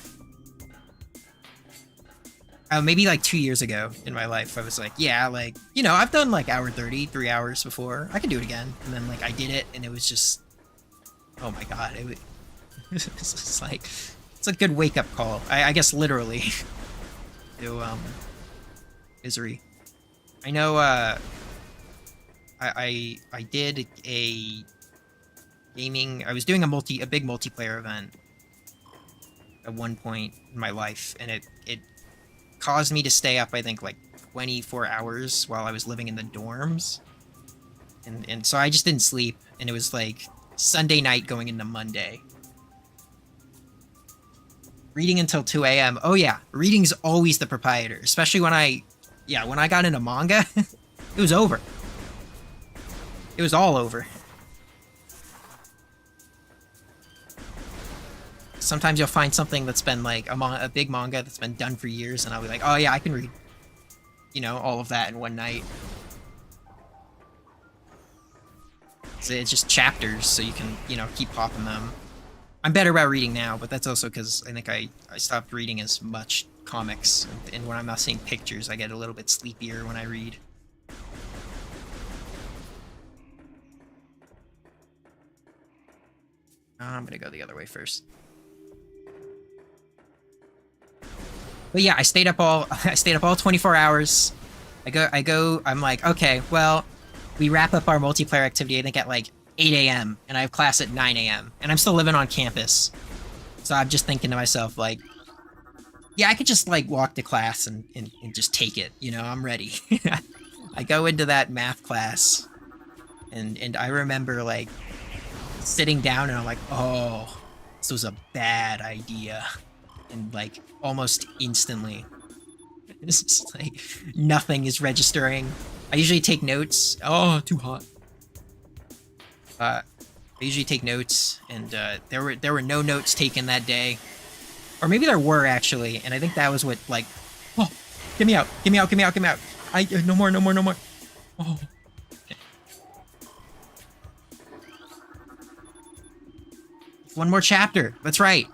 Speaker 1: maybe like 2 years ago in my life. I was like, yeah, like, I've done like hour 30, 3 hours before. I can do it again. And then like I did it and it was just, oh my God. It's just like, it's a good wake up call. I guess literally to, misery. I know, I did a gaming. I was doing a big multiplayer event at one point in my life, and it caused me to stay up. I think like 24 hours while I was living in the dorms, and so I just didn't sleep, and it was like Sunday night going into Monday. Reading until 2 a.m. Oh yeah, reading's always the proprietor, especially when I got into manga. It was over. It was all over. Sometimes you'll find something that's been like a big manga that's been done for years, and I'll be like, oh yeah, I can read, all of that in one night. So it's just chapters, so you can, keep popping them. I'm better about reading now, but that's also because I think I stopped reading as much comics, and when I'm not seeing pictures, I get a little bit sleepier when I read. I'm gonna go the other way first. But yeah, I stayed up all 24 hours. I'm like, okay, well, we wrap up our multiplayer activity, I think at like 8 a.m. and I have class at 9 a.m. and I'm still living on campus. So I'm just thinking to myself, like, yeah, I could just like walk to class and just take it, I'm ready. I go into that math class and I remember like sitting down and I'm like, oh, this was a bad idea. And like almost instantly, it's just like nothing is registering. I usually take notes. Oh, too hot. I usually take notes, and there were no notes taken that day, or maybe there were actually, and I think that was what like, oh, get me out. No more. Oh. One more chapter. That's right.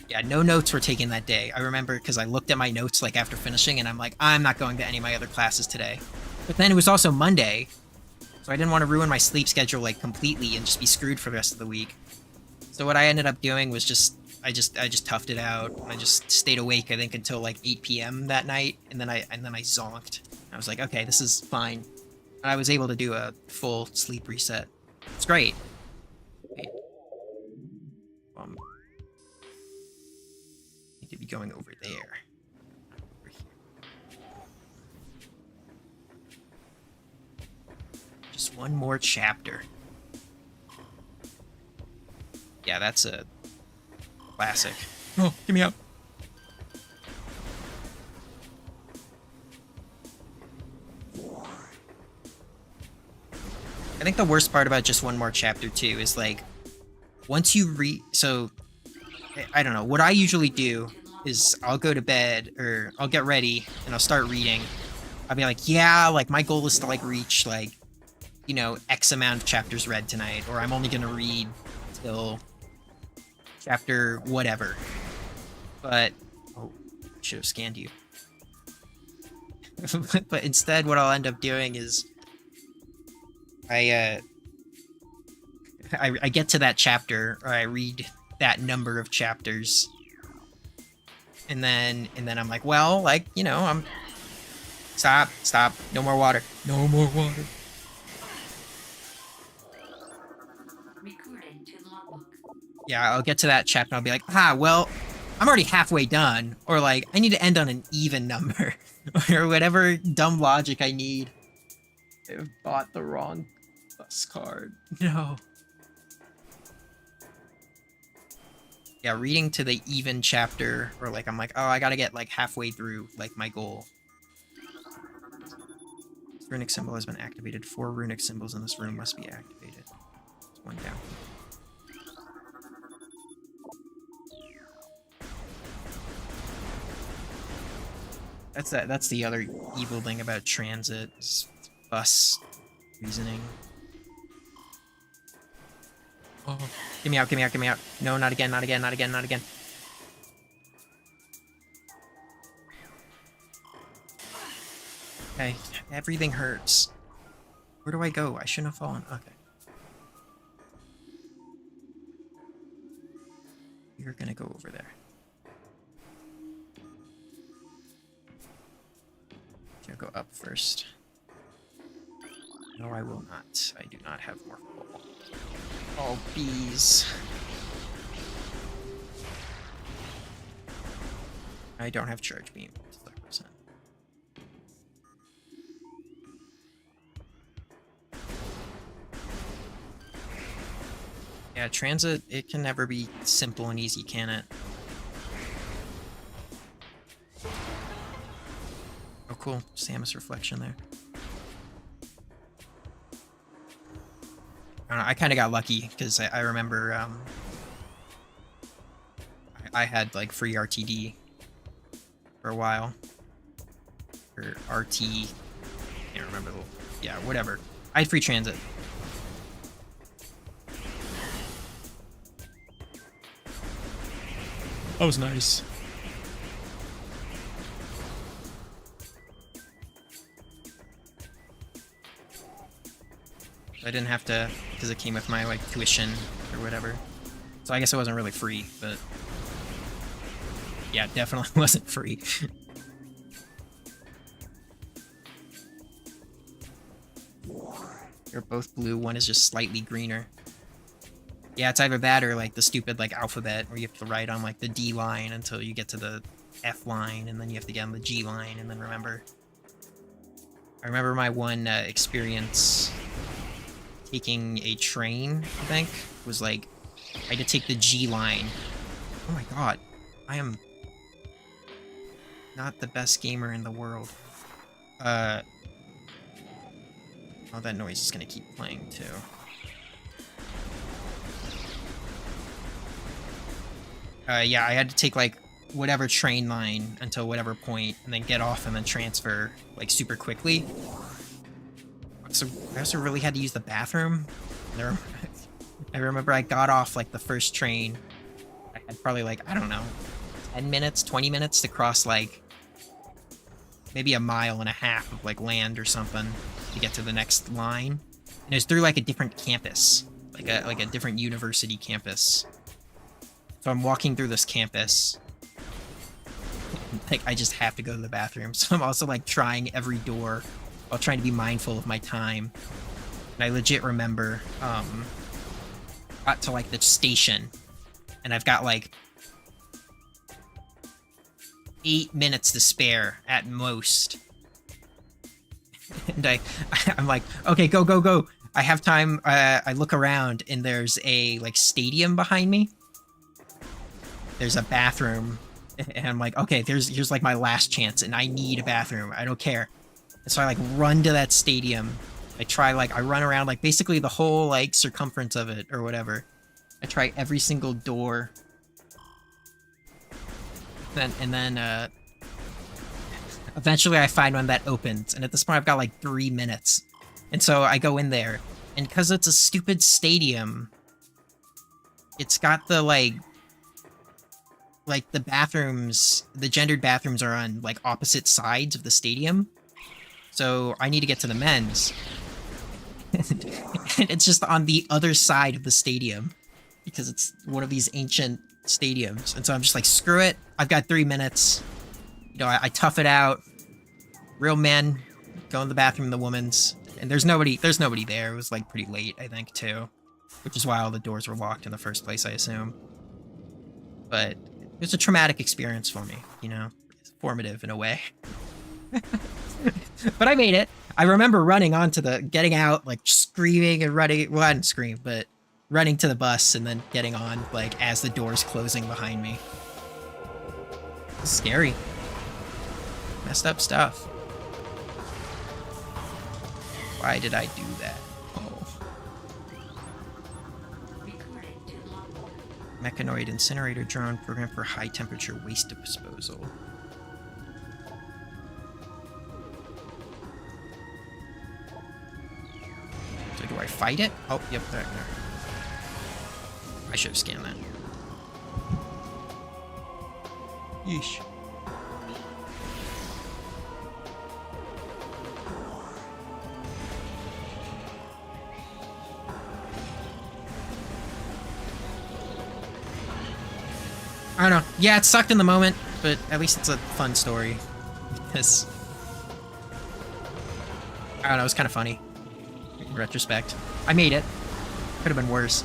Speaker 1: Yeah, Yeah, no notes were taken that day. I remember because I looked at my notes like after finishing, and I'm like, I'm not going to any of my other classes today. But then it was also Monday, so I didn't want to ruin my sleep schedule like completely and just be screwed for the rest of the week. So what I ended up doing was I just toughed it out. I just stayed awake, I think, until like 8 p.m. that night, and then I zonked. I was like, okay, this is fine. And I was able to do a full sleep reset. It's great. Wait. I need to be going over there. Over here. Just one more chapter. Yeah, that's a classic. Oh, get me up. I think the worst part about just one more chapter too is like once you so I don't know, what I usually do is I'll go to bed or I'll get ready and I'll start reading. I'll be like, yeah, like my goal is to like reach like, you know, X amount of chapters read tonight, or I'm only gonna read till chapter whatever. But oh, I should have scanned you. But instead what I'll end up doing is I get to that chapter, or I read that number of chapters, and then I'm like, well, like, you know, I'm stop, no more water, no more water.
Speaker 2: Recording to logbook.
Speaker 1: Yeah, I'll get to that chapter and I'll be like, well, I'm already halfway done, or like, I need to end on an even number, or whatever dumb logic I need. I've bought the wrong bus card. No. Yeah, reading to the even chapter, or like, I'm like, oh, I gotta get like halfway through, like, my goal. This runic symbol has been activated. 4 runic symbols in this room must be activated. It's 1 down. That's the other evil thing about transit, is bus reasoning. Oh, get me out, get me out, get me out. No, not again, not again, not again, not again. Okay, everything hurts. Where do I go? I shouldn't have fallen. Okay. You're gonna go over there. I'll go up first. No, I will not. I do not have more full. Oh, bees. I don't have charge beam. It's 30%. Yeah, transit, it can never be simple and easy, can it? Oh, cool. Samus reflection there. I don't know, I kind of got lucky, because I remember, I had, like, free RTD for a while. Or RT. I can't remember the... Yeah, whatever. I had free transit. That was nice. I didn't have to, because it came with my, like, tuition or whatever. So I guess it wasn't really free, but... Yeah, it definitely wasn't free. They're both blue, one is just slightly greener. Yeah, it's either that or, like, the stupid, like, alphabet, where you have to write on, like, the D line until you get to the F line, and then you have to get on the G line, and then remember. I remember my one experience taking a train, I think, was, like, I had to take the G line. Oh my god. I am not the best gamer in the world. Oh, that noise is gonna keep playing, too. Yeah, I had to take, like, whatever train line until whatever point, and then get off and then transfer, like, super quickly. So I also really had to use the bathroom. I remember I got off, like, the first train. I had probably like, I don't know, 10 minutes, 20 minutes to cross like maybe a mile and a half of like land or something to get to the next line. And it was through like a different campus, like a different university campus. So I'm walking through this campus. Like I just have to go to the bathroom. So I'm also like trying every door while trying to be mindful of my time. And I legit remember got to like the station and I've got like 8 minutes to spare at most. And I'm like, okay, go, go, go. I have time. I look around and there's a like stadium behind me. There's a bathroom. And I'm like, okay, here's like my last chance and I need a bathroom. I don't care. And so I like run to that stadium. I run around like basically the whole like circumference of it or whatever. I try every single door. And then eventually I find one that opens. And at this point I've got like 3 minutes. And so I go in there. And because it's a stupid stadium, it's got the like the bathrooms, the gendered bathrooms are on like opposite sides of the stadium. So I need to get to the men's. And it's just on the other side of the stadium because it's one of these ancient stadiums. And so I'm just like, screw it. I've got 3 minutes. You know, I tough it out. Real men go in the bathroom in the women's. And there's nobody there. It was like pretty late, I think, too. Which is why all the doors were locked in the first place, I assume. But it was a traumatic experience for me, you know? It's formative in a way. But I made it. I remember running onto getting out, like screaming and running. Well, I didn't scream, but running to the bus and then getting on, like, as the door's closing behind me. It's scary. Messed up stuff. Why did I do that? Oh. Mechanoid incinerator drone program for high temperature waste disposal. So do I fight it? Oh, yep, there. I should have scanned that. Yeesh. I don't know. Yeah, it sucked in the moment, but at least it's a fun story. Because I don't know, it was kind of funny. In retrospect. I made it. Could have been worse.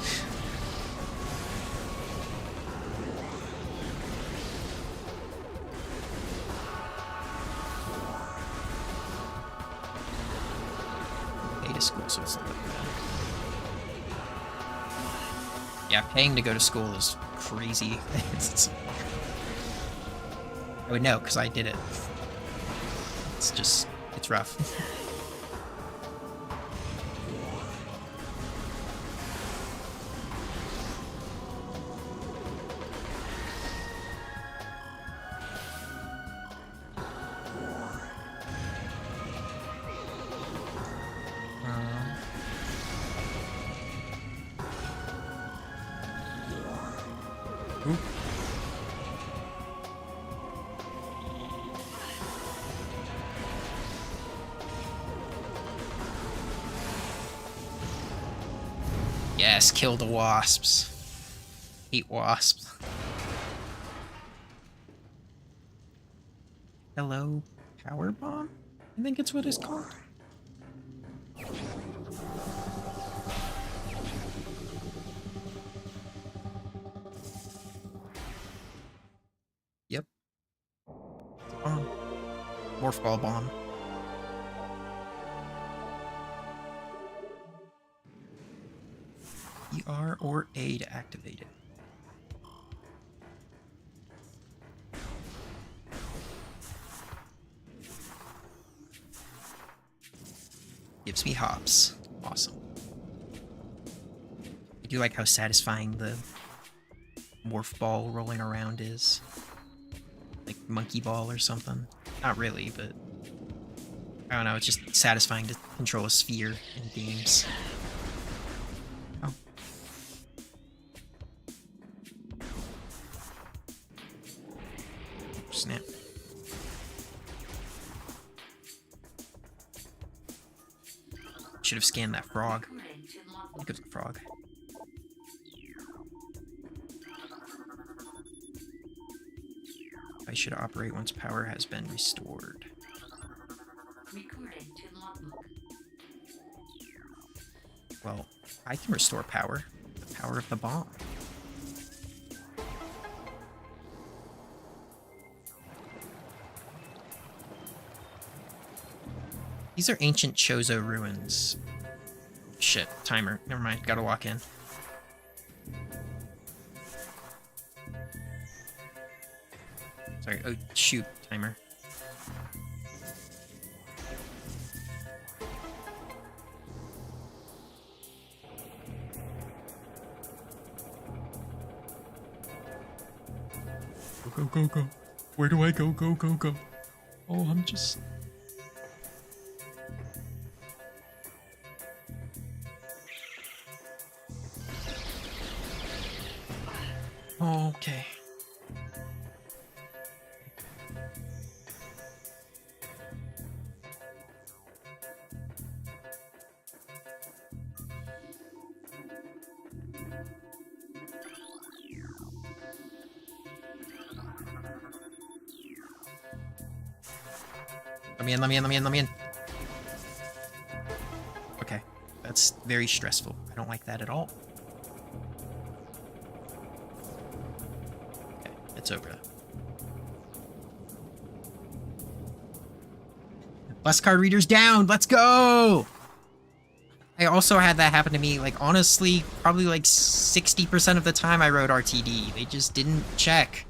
Speaker 1: Pay to school, so it's not like that. Yeah, paying to go to school is crazy. I would know, because I did it. It's rough. Ooh. Yes, kill the wasps. Hate wasps. Hello, power bomb? I think it's what it's called. Yep. It's a bomb. Morph ball bomb. ER or A to activate it. Gives me hops. Awesome. I do like how satisfying the morph ball rolling around is. Like monkey ball or something. Not really, but I don't know, it's just satisfying to control a sphere in games. Oh. snap. Should have scanned that frog.
Speaker 2: Recording to
Speaker 1: I
Speaker 2: logbook.
Speaker 1: think it was a frog. I should operate once power has been restored.
Speaker 2: Recording to logbook.
Speaker 1: Well, I can restore power. The power of the bomb. These are ancient Chozo ruins. Shit, timer. Never mind, gotta walk in. Sorry, oh shoot, timer. Go, go, go, go. Where do I go, go, go, go? Oh, I'm just... Okay. Let me in. Okay. That's very stressful. I don't like that at all. Okay, it's over. Bus card readers down! Let's go! I also had that happen to me, like, honestly, probably like 60% of the time I rode RTD. They just didn't check.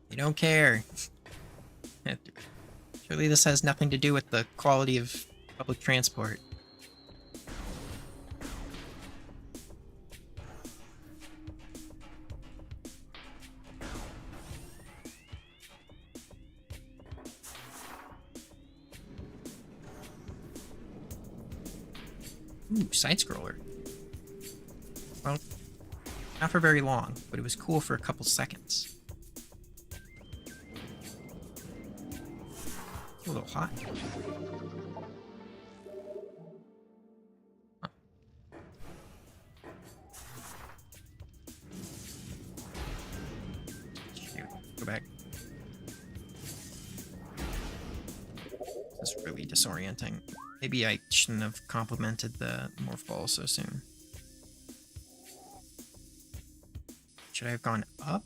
Speaker 1: They don't care. Surely this has nothing to do with the quality of public transport. Ooh, side-scroller. Well, not for very long, but it was cool for a couple seconds. A little hot. Huh. Shoot. Go back. This is really disorienting. Maybe I shouldn't have complimented the morph ball so soon. Should I have gone up?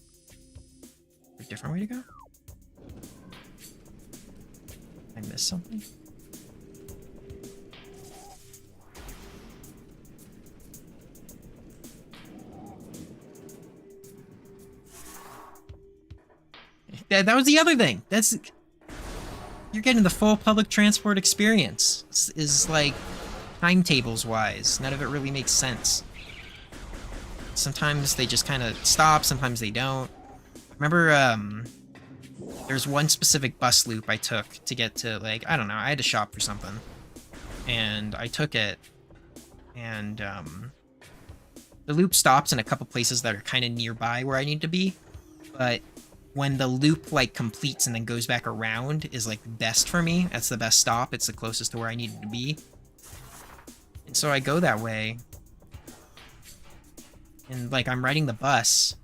Speaker 1: A different way to go? I missed something? That was the other thing. That's... You're getting the full public transport experience. Is like, timetables wise, none of it really makes sense. Sometimes they just kind of stop, sometimes they don't. Remember, there's one specific bus loop I took to get to, like, I don't know, I had to shop for something. And I took it, and, the loop stops in a couple places that are kind of nearby where I need to be, but when the loop, like, completes and then goes back around is, like, best for me. That's the best stop. It's the closest to where I needed to be. And so I go that way. And, like, I'm riding the bus.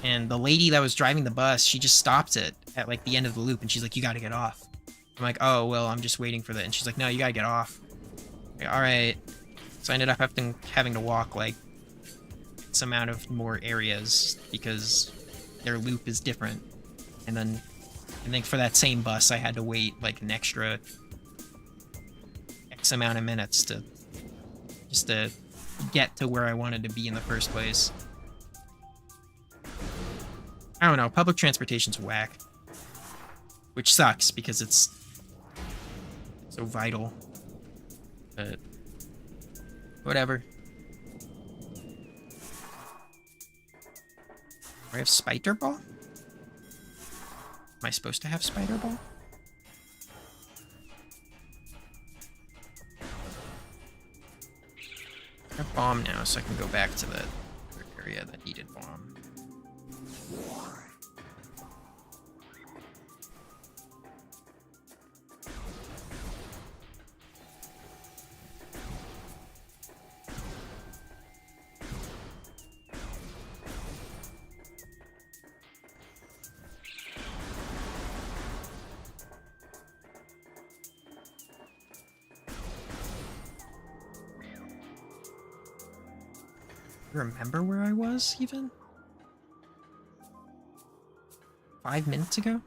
Speaker 1: And the lady that was driving the bus, she just stops it at, like, the end of the loop. And she's like, you gotta get off. I'm like, oh, well, I'm just waiting for that. And she's like, no, you gotta get off. Like, alright. So I ended up having to walk, like, some amount of more areas because their loop is different. And then I think for that same bus I had to wait like an extra X amount of minutes to just to get to where I wanted to be in the first place. I don't know, public transportation's whack. Which sucks because it's so vital. But whatever. Do I have Spider Ball? Am I supposed to have Spider Ball? I have bomb now, so I can go back to the area that needed bomb. Remember where I was even? 5 minutes ago?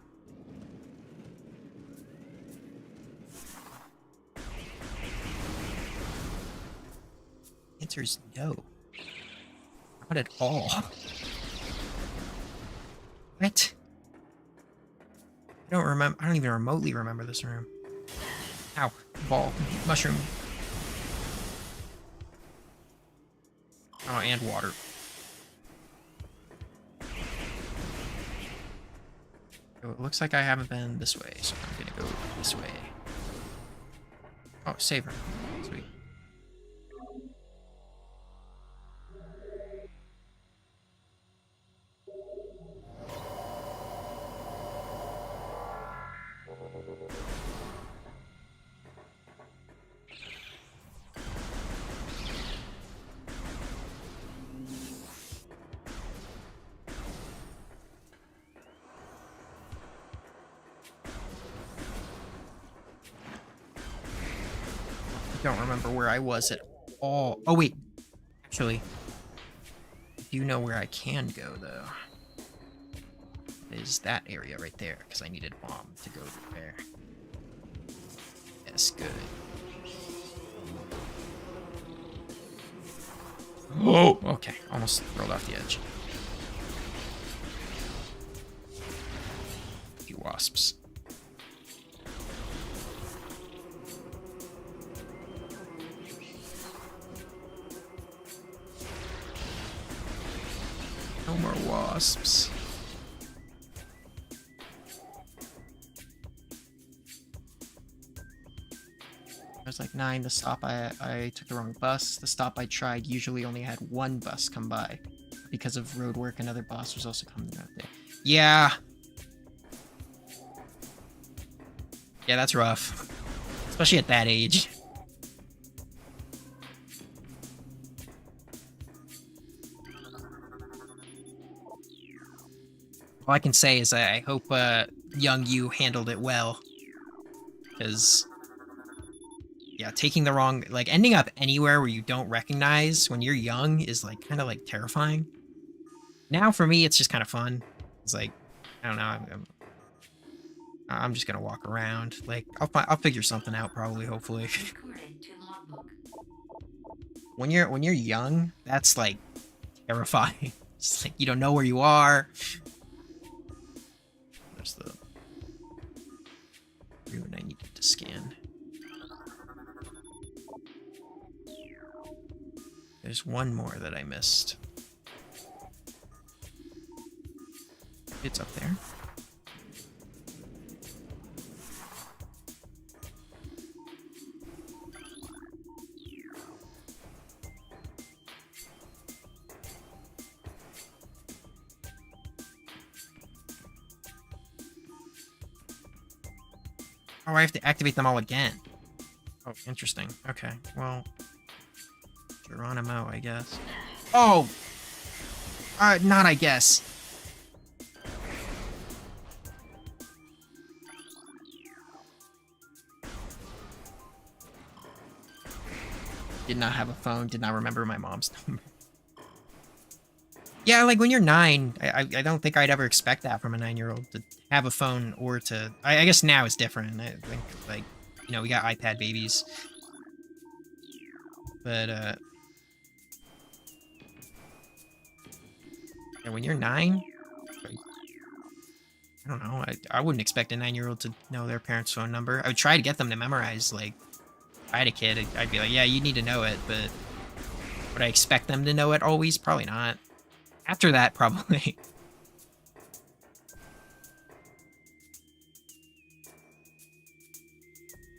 Speaker 1: Answer is no. Not at all. What? I don't even remotely remember this room. Ow. Ball. Mushroom. Oh, and water. So it looks like I haven't been this way, so I'm gonna go this way. Oh, save her. Sweet. I don't remember where I was at all. Oh, wait. Actually, I do know where I can go, though. Is that area right there, because I needed bomb to go there. Yes, good. Oh, okay. Almost rolled off the edge. You wasps. No more wasps. I was like 9. The stop I took the wrong bus. The stop I tried usually only had one bus come by. Because of road work, another bus was also coming out there. Yeah. Yeah, that's rough. Especially at that age. All I can say is I hope young you handled it well. Because, yeah, taking the wrong, like, ending up anywhere where you don't recognize when you're young is, like, kind of, like, terrifying. Now, for me, it's just kind of fun. It's like, I don't know, I'm just gonna walk around. Like, I'll figure something out, probably, hopefully.
Speaker 2: Recorded to logbook.
Speaker 1: When you're young, that's, like, terrifying. It's like, you don't know where you are. There's the room I needed to scan. There's one more that I missed. It's up there. Oh, I have to activate them all again. Oh, interesting. Okay, well, Geronimo, I guess. Oh! Not I guess. Did not have a phone, did not remember my mom's number. Yeah, like when you're 9, I don't think I'd ever expect that from a 9-year-old to have a phone or to... I guess now it's different. I think, like, you know, we got iPad babies. But, yeah, when you're 9, I don't know, I wouldn't expect a 9-year-old to know their parents' phone number. I would try to get them to memorize, like, if I had a kid, I'd be like, yeah, you need to know it, but would I expect them to know it always? Probably not. After that, probably.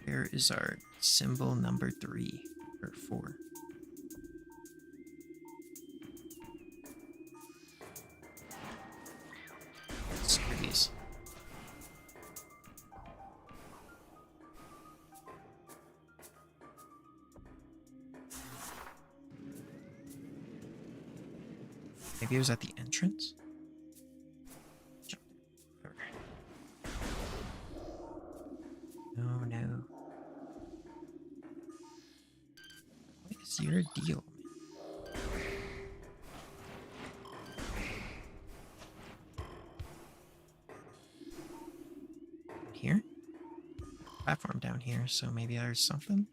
Speaker 1: Where is our symbol number 3 or 4? these. Maybe it was at the entrance? Oh no. What is your deal, man? Here? Platform down here, so maybe there's something?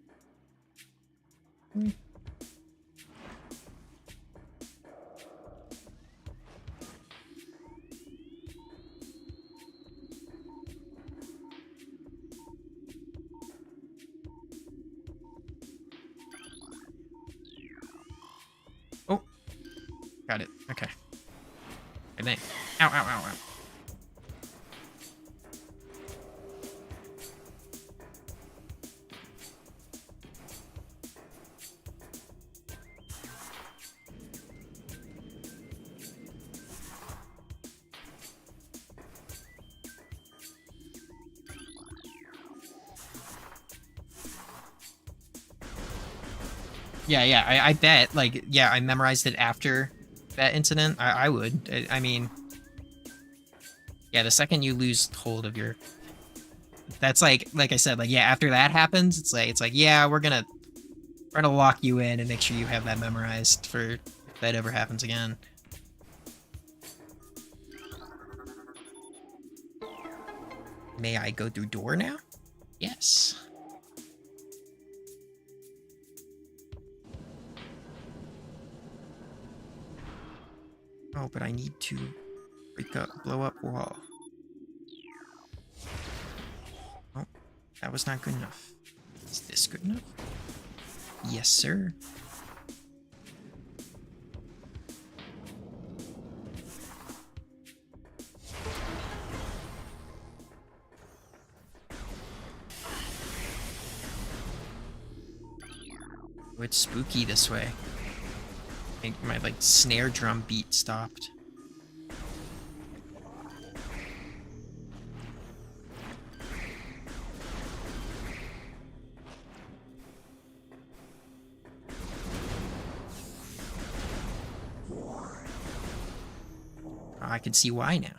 Speaker 1: Oh, got it. Okay. Good thing. Ow, ow, ow, ow. Yeah, I bet. Like, yeah, I memorized it after that incident. I would. I mean, yeah, the second you lose hold of your, that's like I said, like, yeah, after that happens, it's like, yeah, we're gonna lock you in and make sure you have that memorized for if that ever happens again. May I go through door now? Yes. Oh, but I need to blow up wall. Oh, that was not good enough. Is this good enough? Yes, sir. Oh, it's spooky this way. I think my, like, snare drum beat stopped. I can see why now.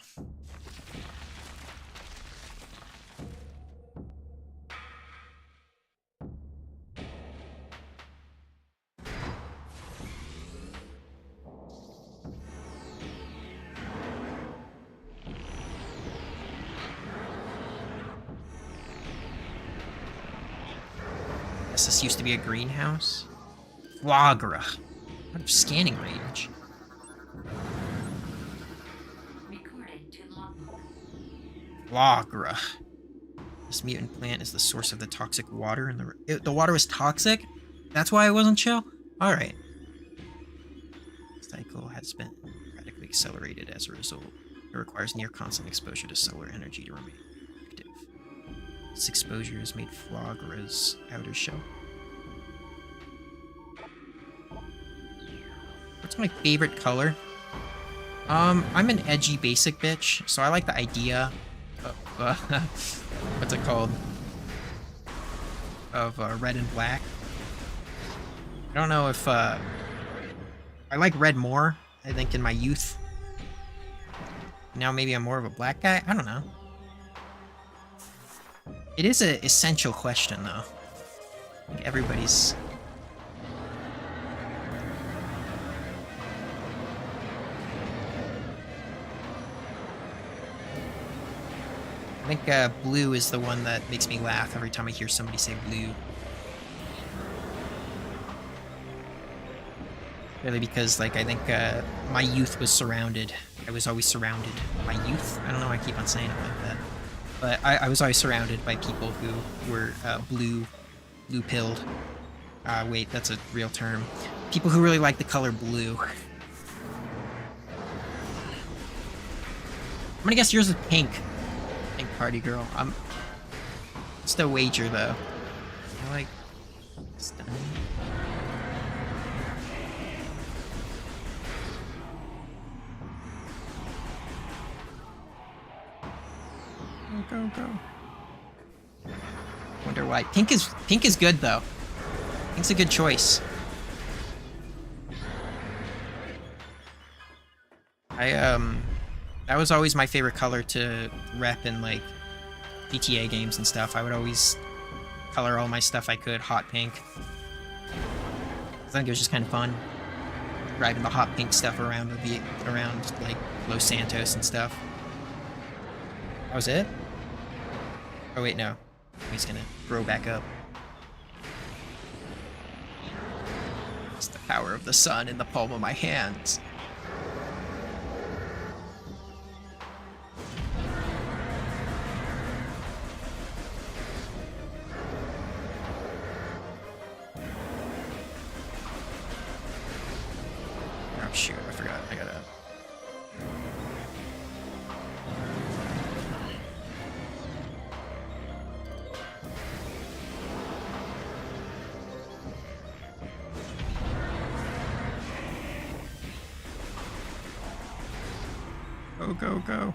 Speaker 1: Guess this used to be a greenhouse. Flagra. Out of scanning range.
Speaker 2: Recorded to logbook.
Speaker 1: Flagra. This mutant plant is the source of the toxic water in the water was toxic? That's why it wasn't chill? Alright. Cycle has been radically accelerated as a result. It requires near constant exposure to solar energy to remain active. This exposure has made Flagra's outer shell. What's my favorite color? I'm an edgy basic bitch, so I like the idea of, what's it called? Of red and black. I don't know if, I like red more, I think, in my youth. Now maybe I'm more of a black guy? I don't know. It is an essential question, though. I think everybody's... I think blue is the one that makes me laugh every time I hear somebody say blue. Really, because, like, I think my youth was surrounded. I was always surrounded. My youth? I don't know why I keep on saying it like that. But I was always surrounded by people who were blue-pilled. Wait, that's a real term. People who really like the color blue. I'm gonna guess yours is pink. Pink party girl. It's the wager, though. I like... stunning. go, go. Wonder why. Pink is good though. Pink's a good choice. That was always my favorite color to rep in like GTA games and stuff. I would always color all my stuff I could hot pink. I think it was just kind of fun driving the hot pink stuff around like Los Santos and stuff. That was it? Oh wait, no. He's gonna grow back up. It's the power of the sun in the palm of my hands. Oh shoot, I forgot. I gotta... Go, go, go.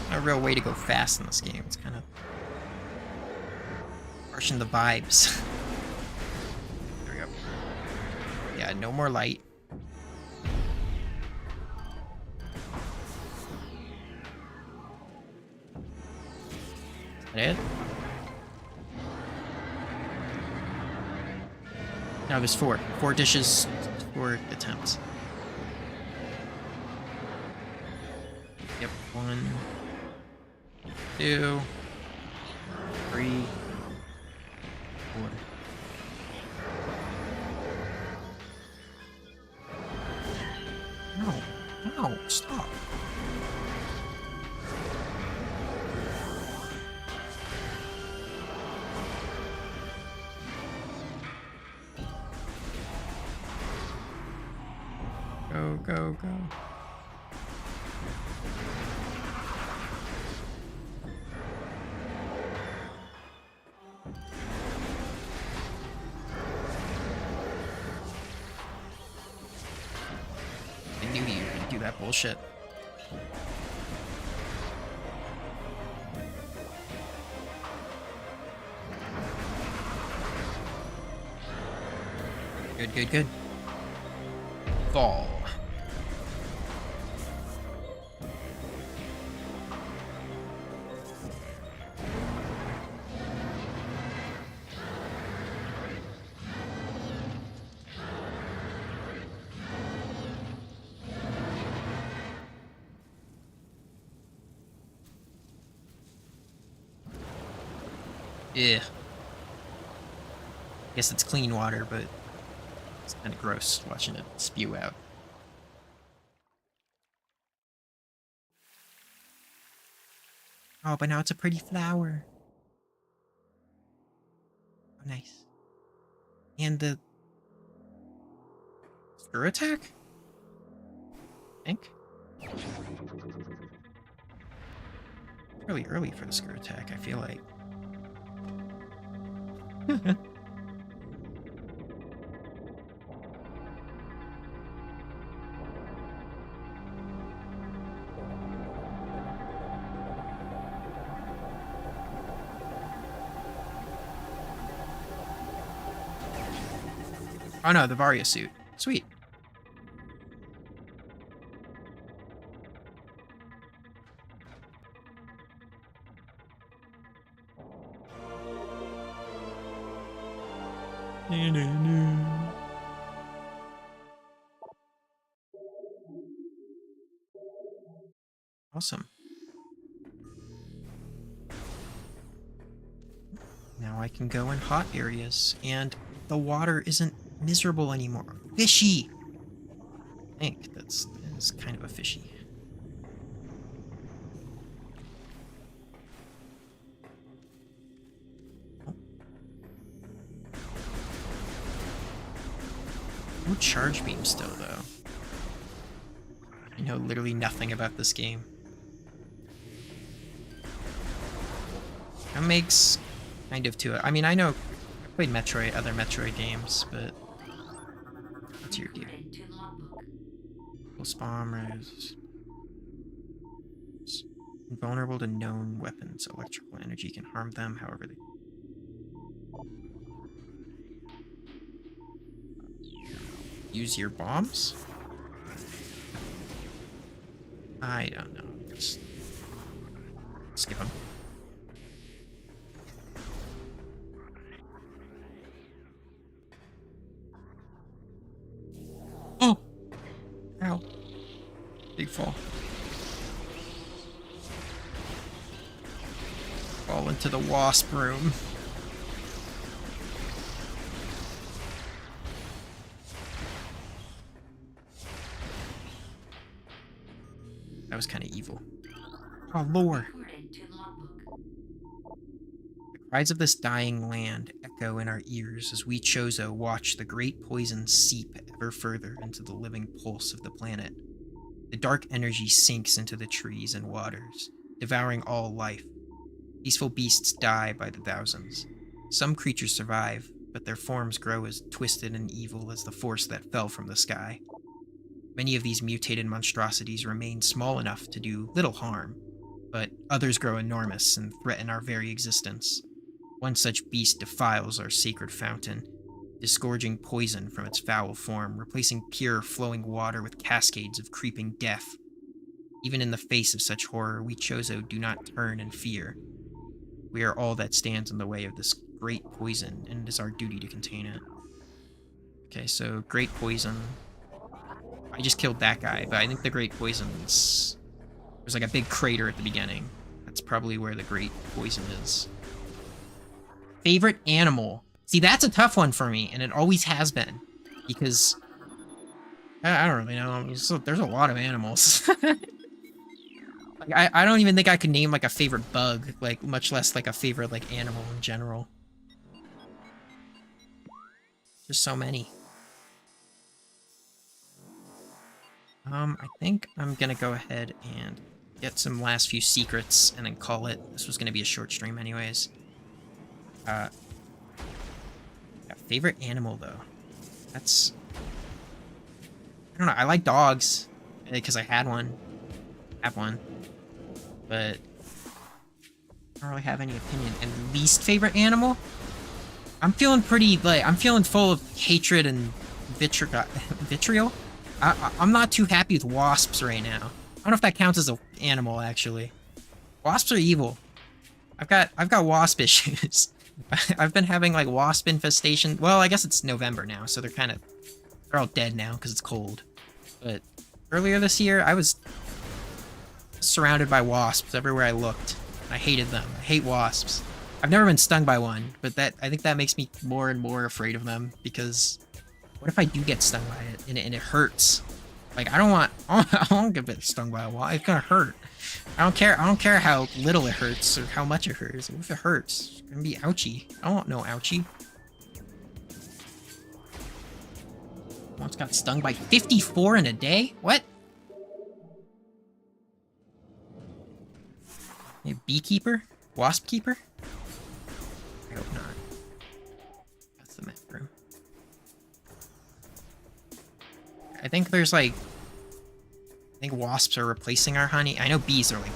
Speaker 1: Not a real way to go fast in this game. It's kind of harshing the vibes. There we go. Yeah, no more light. Is that it? No, there's four. 4 dishes, 4 attempts. Yep, 1, 2, 3, 4. No, no, stop. Go, go, go. I knew you were gonna do that bullshit. Good, good, good. Fall. Yeah. Guess it's clean water, but it's kind of gross watching it spew out. Oh, but now it's a pretty flower. Oh, nice. And the screw attack? I think. Really early for the screw attack, I feel like. Oh no, the Varia suit. Sweet. Awesome. Now I can go in hot areas, and the water isn't miserable anymore. Fishy! I think that's kind of a fishy. Oh. No charge beam still, though. I know literally nothing about this game. That makes kind of to it. I mean, I know I played Metroid, other Metroid games, but what's your deal? Pulse bomb, res. Invulnerable to known weapons. Electrical energy can harm them, however they... Use your bombs? I don't know. Just skip them. Oh! Ow. Big fall. Fall into the wasp room. That was kind of evil. Oh, lore. The cries of this dying land echo in our ears as we Chozo watch the great poison seep ever further into the living pulse of the planet. The dark energy sinks into the trees and waters, devouring all life. Peaceful beasts die by the thousands. Some creatures survive, but their forms grow as twisted and evil as the force that fell from the sky. Many of these mutated monstrosities remain small enough to do little harm, but others grow enormous and threaten our very existence. One such beast defiles our sacred fountain, disgorging poison from its foul form, replacing pure flowing water with cascades of creeping death. Even in the face of such horror, we Chozo do not turn in fear. We are all that stands in the way of this great poison, and it is our duty to contain it. Okay, so great poison. I just killed that guy, but I think the great poison's... There's like a big crater at the beginning. That's probably where the great poison is. Favorite animal. See, that's a tough one for me, and it always has been. Because... I don't really know. There's a lot of animals. Like, I don't even think I could name, like, a favorite bug. Like, much less, like, a favorite, like, animal in general. There's so many. I think I'm gonna go ahead and get some last few secrets and then call it. This was gonna be a short stream anyways. Yeah, favorite animal, though. That's... I don't know, I like dogs. Because I had one. Have one. But... I don't really have any opinion. And least favorite animal? I'm feeling pretty, like, I'm feeling full of hatred and vitriol. I'm not too happy with wasps right now. I don't know if that counts as an animal, actually. Wasps are evil. I've got wasp issues. I've been having, like, wasp infestation. Well, I guess it's November now, so they're all dead now because it's cold. But earlier this year, I was surrounded by wasps everywhere I looked. I hated them. I hate wasps. I've never been stung by one, but I think that makes me more and more afraid of them, because what if I do get stung by it and it hurts? Like, I don't get stung by a wasp. It's gonna hurt. I don't care how little it hurts or how much it hurts. What if it hurts? It's gonna be ouchy. I don't want no ouchie. Once got stung by 54 in a day? What? A beekeeper? Wasp keeper? I hope not. That's the meth room. I think there's like... I think wasps are replacing our honey. I know bees are like...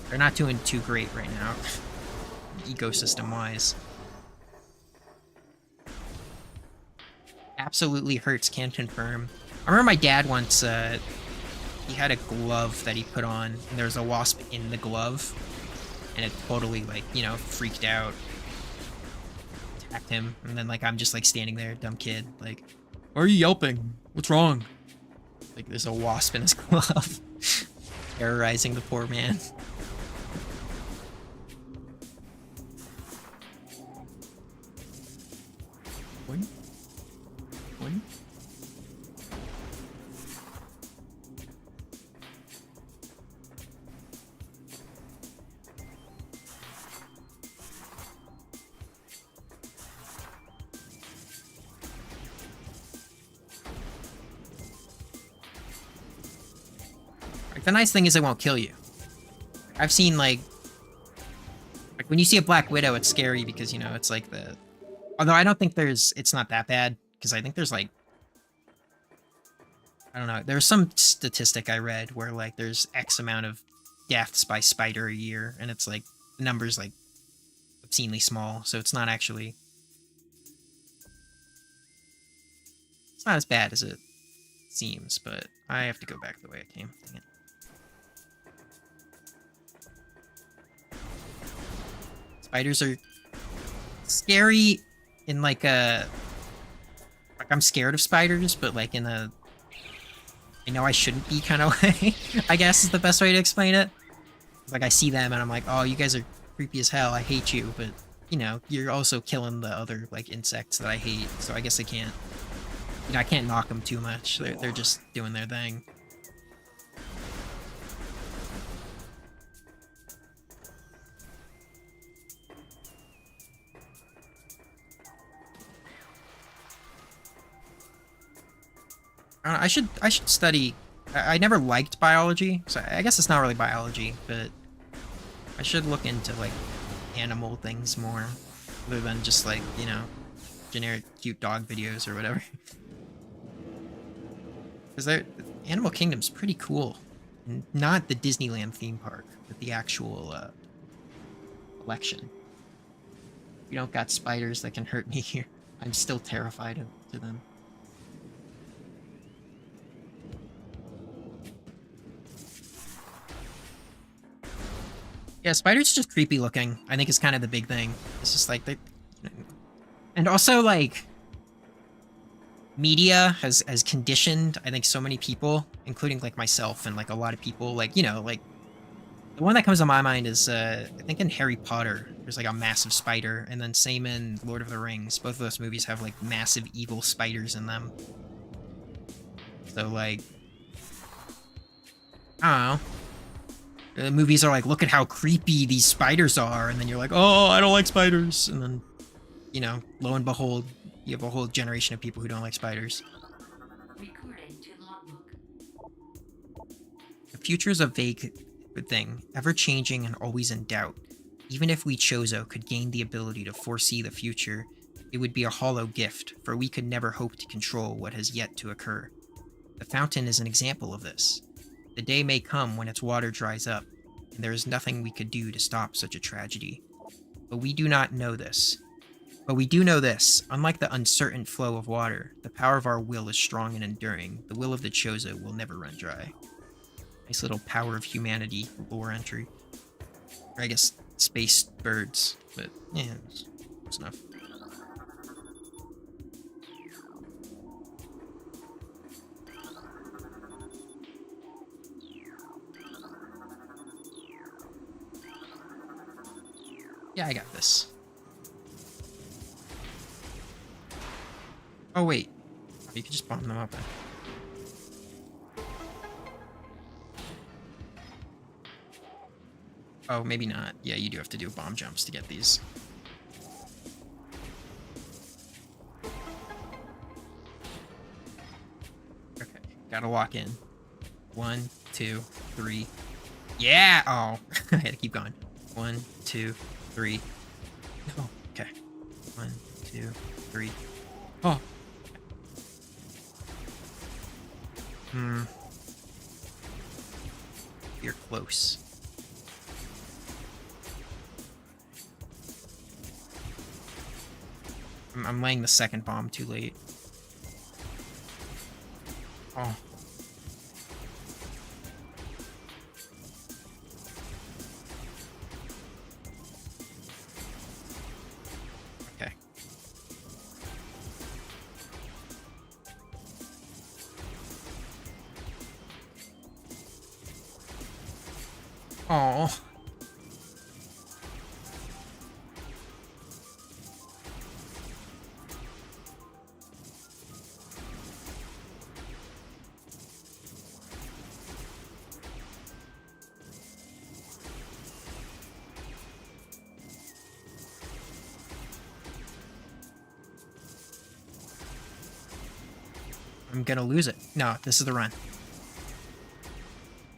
Speaker 1: They're not doing too great right now. Ecosystem-wise. Absolutely hurts, can confirm. I remember my dad once, he had a glove that he put on, and there was a wasp in the glove. And it totally, like, you know, freaked out. Attacked him. And then, like, I'm just, like, standing there, dumb kid. Like, why are you yelping? What's wrong? Like, there's a wasp in his glove. Terrorizing the poor man. Boing. Boing. Like, the nice thing is it won't kill you. I've seen, like, when you see a Black Widow, it's scary because, you know, it's like the... Although I don't think it's not that bad, because I think there's, like... I don't know, there's some statistic I read where, like, there's X amount of deaths by spider a year, and it's like the number's like obscenely small, so it's not actually it's not as bad as it seems, but I have to go back the way I came. Dang it. Spiders are scary in like a like I'm scared of spiders, but like in a I know I shouldn't be kind of way, I guess is the best way to explain it. Like I see them and I'm like, oh, you guys are creepy as hell. I hate you, but you know, you're also killing the other like insects that I hate, so I guess I can't. You know, I can't knock them too much. They're just doing their thing. I should study. I never liked biology, so I guess it's not really biology, but I should look into like animal things more, other than just like, you know, generic cute dog videos or whatever. Because Animal Kingdom's pretty cool. Not the Disneyland theme park, but the actual collection. We don't got spiders that can hurt me here. I'm still terrified to them. Yeah, spiders just creepy looking. I think is kind of the big thing. It's just like they, and also like media has conditioned I think so many people, including like myself and like a lot of people. Like, you know, like the one that comes to my mind is I think in Harry Potter there's like a massive spider, and then same in Lord of the Rings. Both of those movies have like massive evil spiders in them. So like I don't know. The movies are like, look at how creepy these spiders are, and then you're like, oh, I don't like spiders, and then, you know, lo and behold, you have a whole generation of people who don't like spiders.
Speaker 2: Recording to logbook.
Speaker 1: The future is a vague thing, ever-changing and always in doubt. Even if we Chozo could gain the ability to foresee the future, it would be a hollow gift, for we could never hope to control what has yet to occur. The fountain is an example of this. The day may come when its water dries up, and there is nothing we could do to stop such a tragedy. But we do not know this. But we do know this, unlike the uncertain flow of water, the power of our will is strong and enduring. The will of the Chozo will never run dry. Nice little power of humanity lore entry. Or I guess space birds, but yeah, it's enough. Yeah, I got this. Oh, wait. You could just bomb them up. Oh, maybe not. Yeah, you do have to do bomb jumps to get these. Okay, gotta walk in. 1, 2, 3. Yeah! Oh, I had to keep going. 1, 2, 3. No. Okay. 1, 2, 3. Oh. You're close. I'm laying the second bomb too late. Oh. Okay. Oh. I'm gonna lose it. No, this is the run.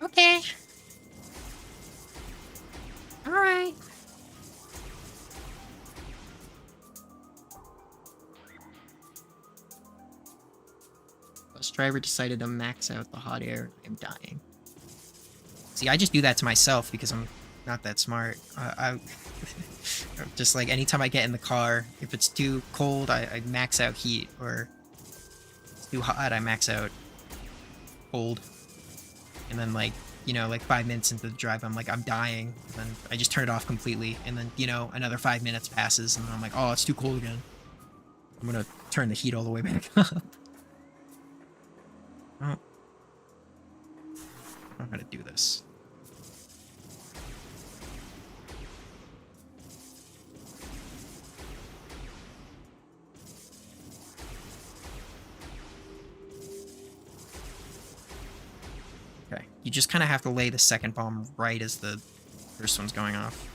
Speaker 1: Okay. Alright. Bus driver decided to max out the hot air. I'm dying. See, I just do that to myself because I'm not that smart. I just like anytime I get in the car, if it's too cold, I max out heat, or it's too hot, I max out cold. And then like, you know, like 5 minutes into the drive, I'm like, I'm dying. And then I just turn it off completely. And then, you know, another 5 minutes passes and then I'm like, oh, it's too cold again. I'm gonna turn the heat all the way back up. Oh. I'm gonna do this. Okay, you just kind of have to lay the second bomb right as the first one's going off.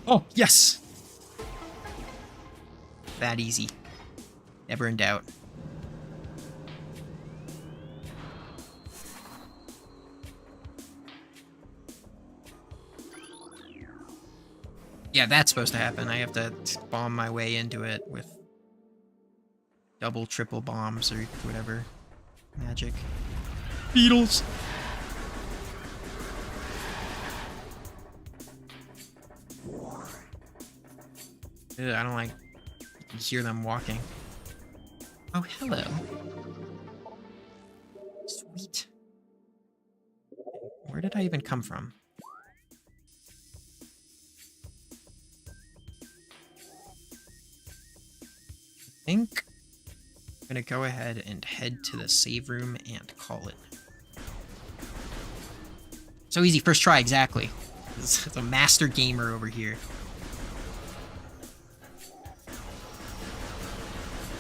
Speaker 1: Oh, yes! That easy. Never in doubt. Yeah, that's supposed to happen. I have to bomb my way into it with double, triple bombs or whatever. Magic. Beetles! Ugh, I don't like... You can hear them walking. Oh, hello. Sweet. Where did I even come from? I think I'm gonna go ahead and head to the save room and call it. So easy, first try, exactly. It's a master gamer over here.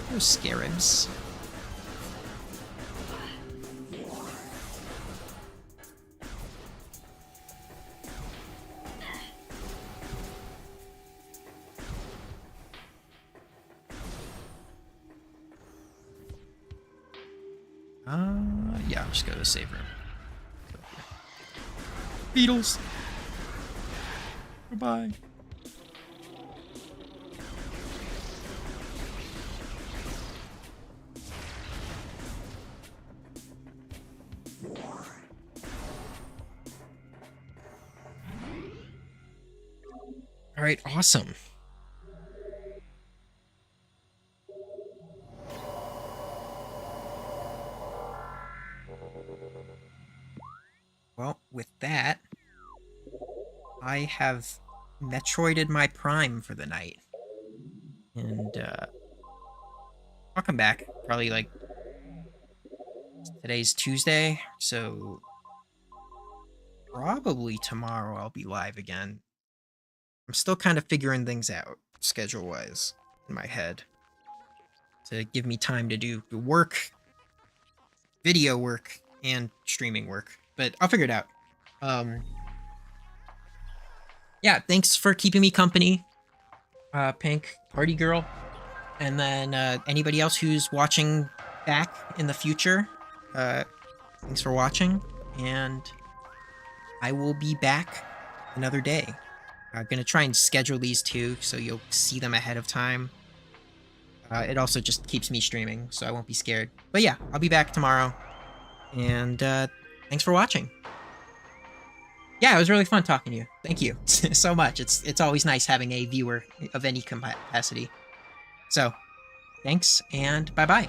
Speaker 1: Those scarabs. Yeah, I'll just go to the save room. Beetles! Goodbye. Alright, awesome. Well, with that, I have Metroided my Prime for the night. And, I'll come back. Probably, like, today's Tuesday, so probably tomorrow I'll be live again. I'm still kind of figuring things out, schedule-wise, in my head. To give me time to do work, video work, and streaming work. But I'll figure it out. Yeah, thanks for keeping me company, Pink, Party Girl. And then anybody else who's watching back in the future, thanks for watching. And I will be back another day. I'm going to try and schedule these two so you'll see them ahead of time. It also just keeps me streaming, so I won't be scared. But yeah, I'll be back tomorrow. And thanks for watching. Yeah, it was really fun talking to you. Thank you so much. It's always nice having a viewer of any capacity. So, thanks, and bye-bye.